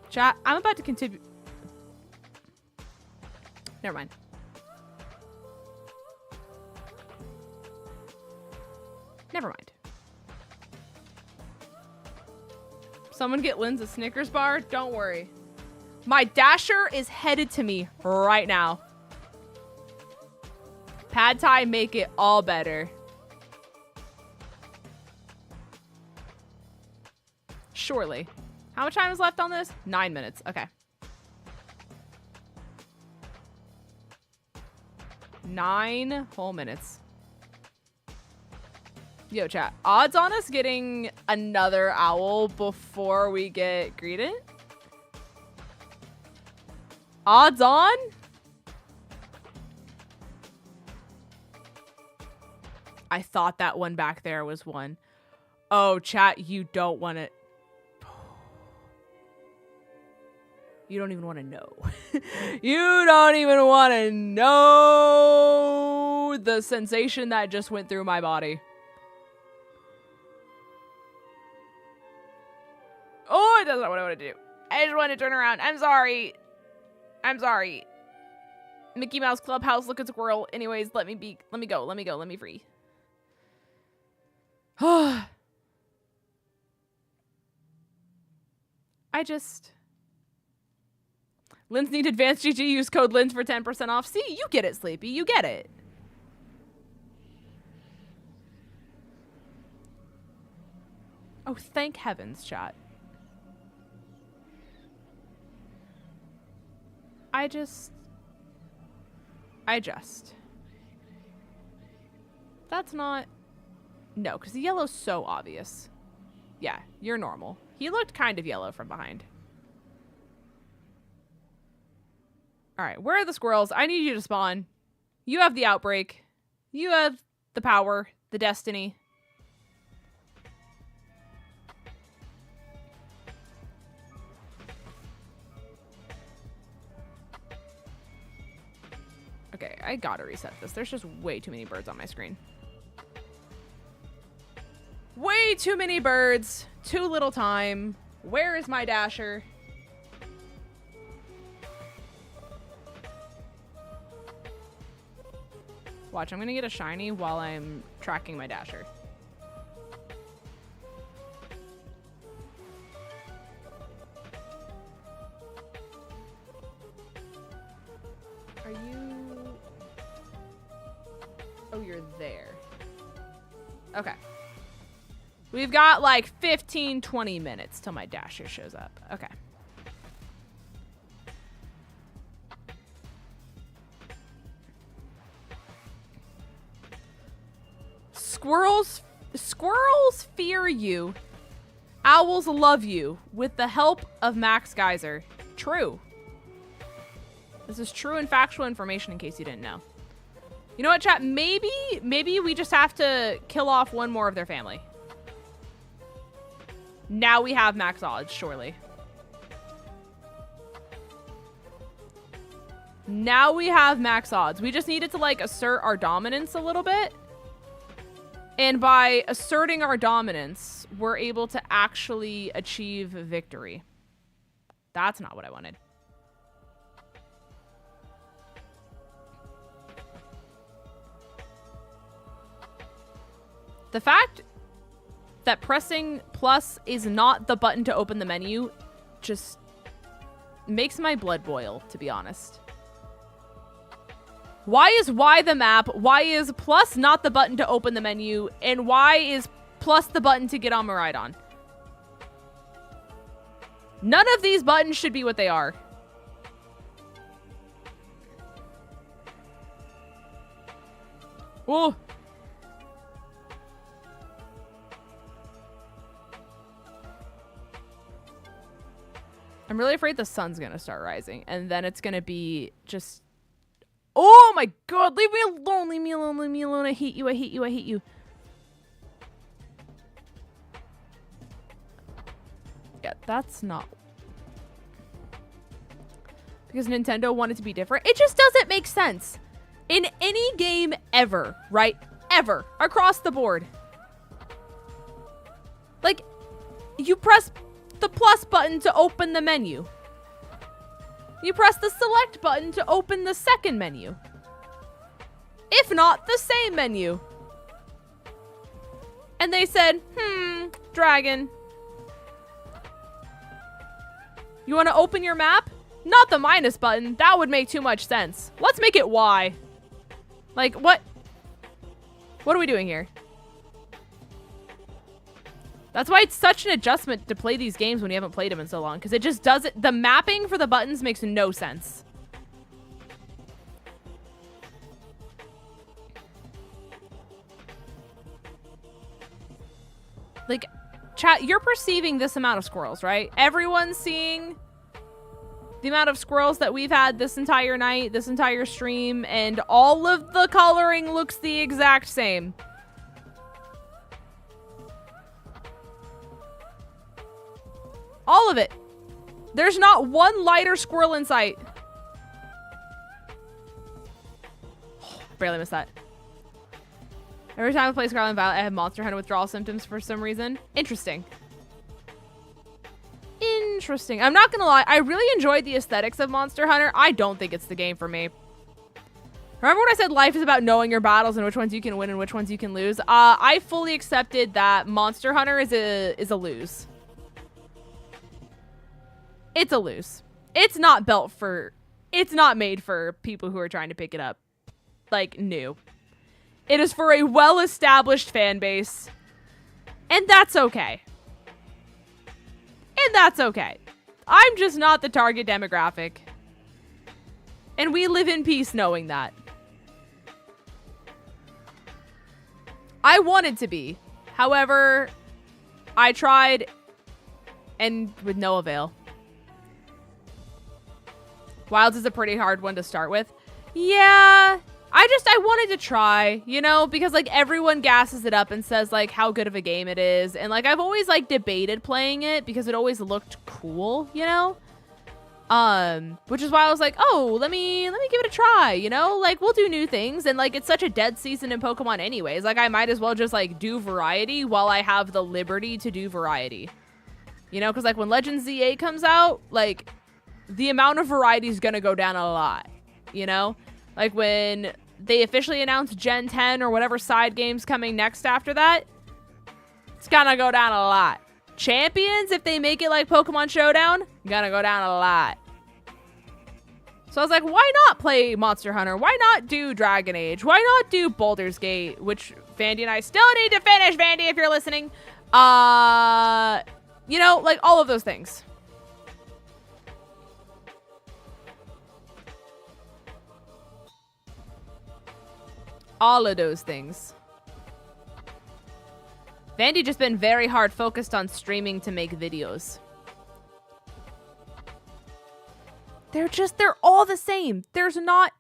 Chat, I'm about to continue. Never mind. Never mind. Someone get Lynn's a Snickers bar? Don't worry. My dasher is headed to me right now. Pad Thai make it all better. Surely. How much time is left on this? 9 minutes. Okay. 9 whole minutes. Yo, chat. Odds on us getting another owl before we get greeted? Odds on? I thought that one back there was one. Oh, chat, you don't want to... You don't even want to know. You don't even want to know the sensation that just went through my body. Oh, that's not what I want to do. I just want to turn around. I'm sorry. I'm sorry. Mickey Mouse Clubhouse, look at squirrel. Anyways, let me be. Let me go. Let me go. Let me free. I just... Lynn's need advanced GG. Use code Lynn's for 10% off. See, you get it, Sleepy. You get it. Oh, thank heavens, chat. I just. That's not. No, because the yellow's so obvious. Yeah, you're normal. He looked kind of yellow from behind. All right, where are the squirrels? I need you to spawn. You have the outbreak. You have the power, the destiny. Okay, I gotta reset this. There's just way too many birds on my screen. Way too many birds. Too little time. Where is my dasher? Watch, I'm gonna get a shiny while I'm tracking my dasher. Are you... Oh, you're there. Okay. We've got like 15, 20 minutes till my dasher shows up. Okay. Squirrels fear you. Owls love you. With the help of Max Geyser. True. This is true and factual information in case you didn't know. You know what, chat? Maybe we just have to kill off one more of their family. Now we have max odds, surely. Now we have max odds. We just needed to like assert our dominance a little bit. And by asserting our dominance, we're able to actually achieve victory. That's not what I wanted. The fact that pressing plus is not the button to open the menu just makes my blood boil, to be honest. Why is Y the map? Why is plus not the button to open the menu? And why is plus the button to get on Miraidon? None of these buttons should be what they are. Oh. I'm really afraid the sun's gonna start rising, and then it's gonna be just... Oh my god, leave me alone, leave me alone, leave me alone. I hate you, I hate you, I hate you. Yeah, that's not... Because Nintendo wanted to be different. It just doesn't make sense. In any game ever, right? Ever. Across the board. Like, you press the plus button to open the menu. You press the select button to open the second menu. If not, the same menu. And they said, dragon. You want to open your map? Not the minus button. That would make too much sense. Let's make it Y. Like, what? What are we doing here? That's why it's such an adjustment to play these games when you haven't played them in so long. Because it just doesn't... The mapping for the buttons makes no sense. Like, chat, you're perceiving this amount of squirrels, right? Everyone's seeing the amount of squirrels that we've had this entire night, this entire stream, and all of the coloring looks the exact same. All of it. There's not one lighter squirrel in sight. Barely missed that. Every time I play Scarlet and Violet, I have Monster Hunter withdrawal symptoms for some reason. Interesting. Interesting. I'm not gonna lie, I really enjoyed the aesthetics of Monster Hunter. I don't think it's the game for me. Remember when I said life is about knowing your battles and which ones you can win and which ones you can lose? I fully accepted that Monster Hunter is a lose. It's a lose. It's not built for... It's not made for people who are trying to pick it up. Like, new. It is for a well-established fan base. And that's okay. And that's okay. I'm just not the target demographic. And we live in peace knowing that. I wanted to be. However, I tried and with no avail. Wilds is a pretty hard one to start with. Yeah, I wanted to try, you know, because like everyone gasses it up and says like how good of a game it is. And like I've always like debated playing it because it always looked cool, you know? Which is why I was like, oh, let me give it a try, you know? Like we'll do new things, and like it's such a dead season in Pokemon anyways. Like I might as well just like do variety while I have the liberty to do variety. You know, because like when Legends Z8 comes out, like the amount of variety is gonna go down a lot, you know? Like when they officially announced Gen 10 or whatever side game's coming next after that, it's gonna go down a lot. Champions, if they make it like Pokemon Showdown, gonna go down a lot. So I was like, why not play Monster Hunter? Why not do Dragon Age? Why not do Baldur's Gate? Which Vandy and I still need to finish, Vandy, if you're listening. You know, like all of those things. All of those things. Vandy just been very hard focused on streaming to make videos. They're all the same. There's not...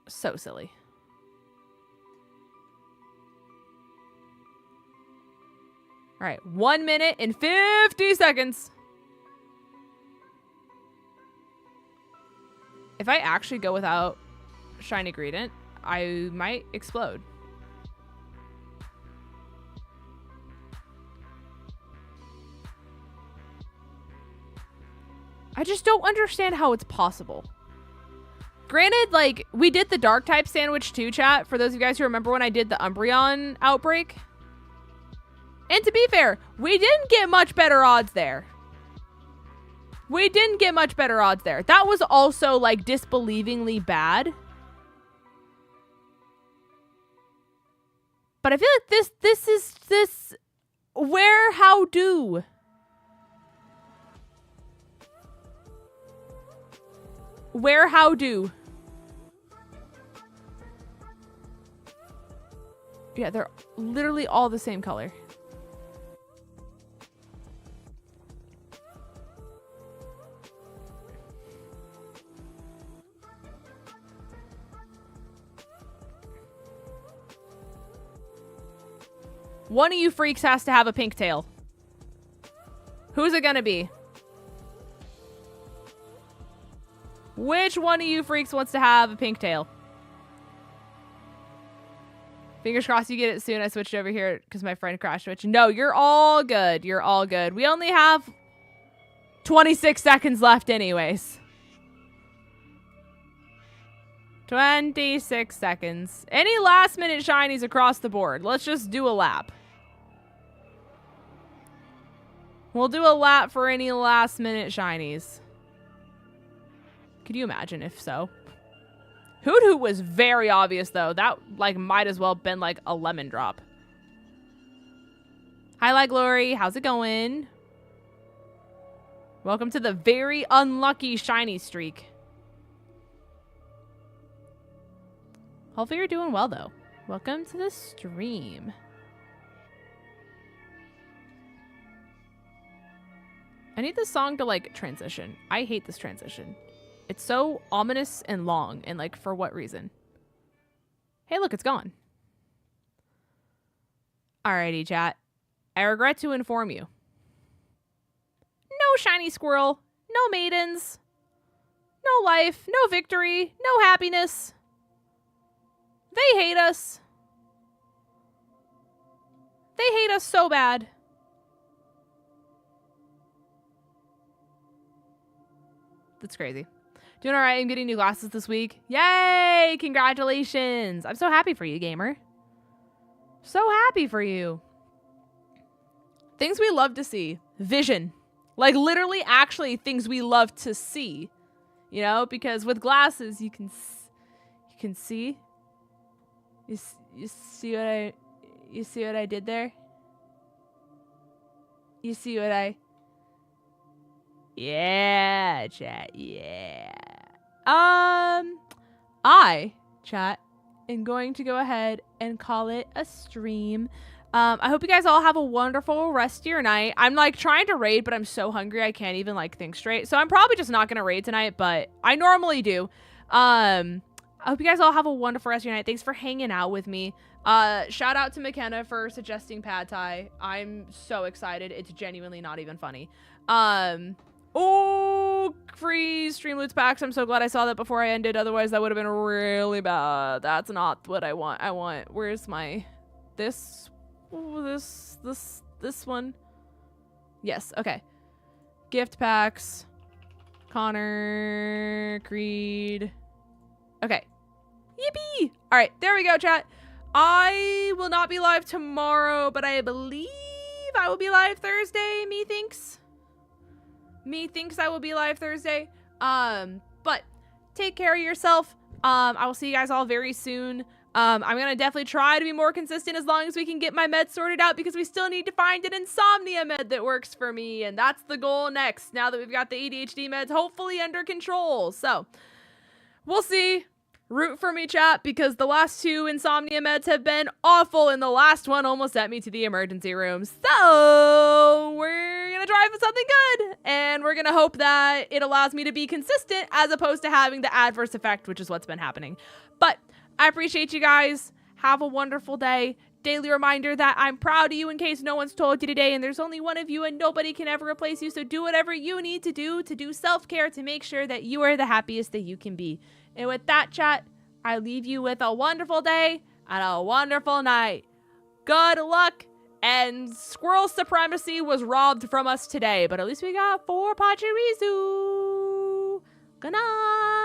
So silly. All right, 1 minute and 50 seconds. If I actually go without Shiny Greedent, I might explode. I just don't understand how it's possible. Granted, like, we did the dark type sandwich too, chat, for those of you guys who remember when I did the Umbreon outbreak. And to be fair, we didn't get much better odds there. We didn't get much better odds there. That was also, like, disbelievingly bad. But I feel like this where, how, do. Where, how, do. Yeah, they're literally all the same color. One of you freaks has to have a pink tail. Who's it gonna be? Which one of you freaks wants to have a pink tail? Fingers crossed you get it soon. I switched over here because my friend crashed switch. No, you're all good. You're all good. We only have 26 seconds left anyways. 26 seconds. Any last minute shinies across the board? Let's just do a lap. We'll do a lap for any last minute shinies. Could you imagine if so? Hoot was very obvious though. That like might as well have been like a lemon drop. Hi Light Glory, how's it going? Welcome to the very unlucky shiny streak. Hopefully you're doing well though. Welcome to the stream. I need this song to like transition. I hate this transition. It's so ominous and long, and like for what reason? Hey, look, it's gone. Alrighty, chat. I regret to inform you. No shiny squirrel, no maidens, no life, no victory, no happiness. They hate us. They hate us so bad. That's crazy. Doing all right. I'm getting new glasses this week. Yay! Congratulations. I'm so happy for you, gamer. So happy for you. Things we love to see. Vision. Like literally actually things we love to see. You know, because with glasses you can see. You see what I did there? You see what I... Yeah, chat. Yeah. I, chat, am going to go ahead and call it a stream. I hope you guys all have a wonderful rest of your night. I'm like trying to raid, but I'm so hungry I can't even like think straight. So I'm probably just not gonna raid tonight, but I normally do. I hope you guys all have a wonderful rest of your night. Thanks for hanging out with me. Shout out to McKenna for suggesting pad thai. I'm so excited. It's genuinely not even funny. Oh, free stream loots packs. I'm so glad I saw that before I ended. Otherwise, that would have been really bad. That's not what I want. Where's my, this one? Yes. Okay. Gift packs. Connor, Creed. Okay. Yippee! All right, there we go, chat. I will not be live tomorrow, but I believe I will be live Thursday. Me thinks I will be live Thursday. But take care of yourself. I will see you guys all very soon. I'm gonna definitely try to be more consistent as long as we can get my meds sorted out, because we still need to find an insomnia med that works for me, and that's the goal next, now that we've got the ADHD meds hopefully under control. So we'll see. Root for me, chat, because the last two insomnia meds have been awful, and the last one almost sent me to the emergency room. So we're gonna try for something good, and we're gonna hope that it allows me to be consistent as opposed to having the adverse effect, which is what's been happening. But I appreciate you guys. Have a wonderful day. Daily reminder that I'm proud of you in case no one's told you today, and there's only one of you and nobody can ever replace you. So do whatever you need to do self-care to make sure that you are the happiest that you can be. And with that, chat, I leave you with a wonderful day and a wonderful night. Good luck, and squirrel supremacy was robbed from us today, but at least we got 4 Pachirisu. Good night.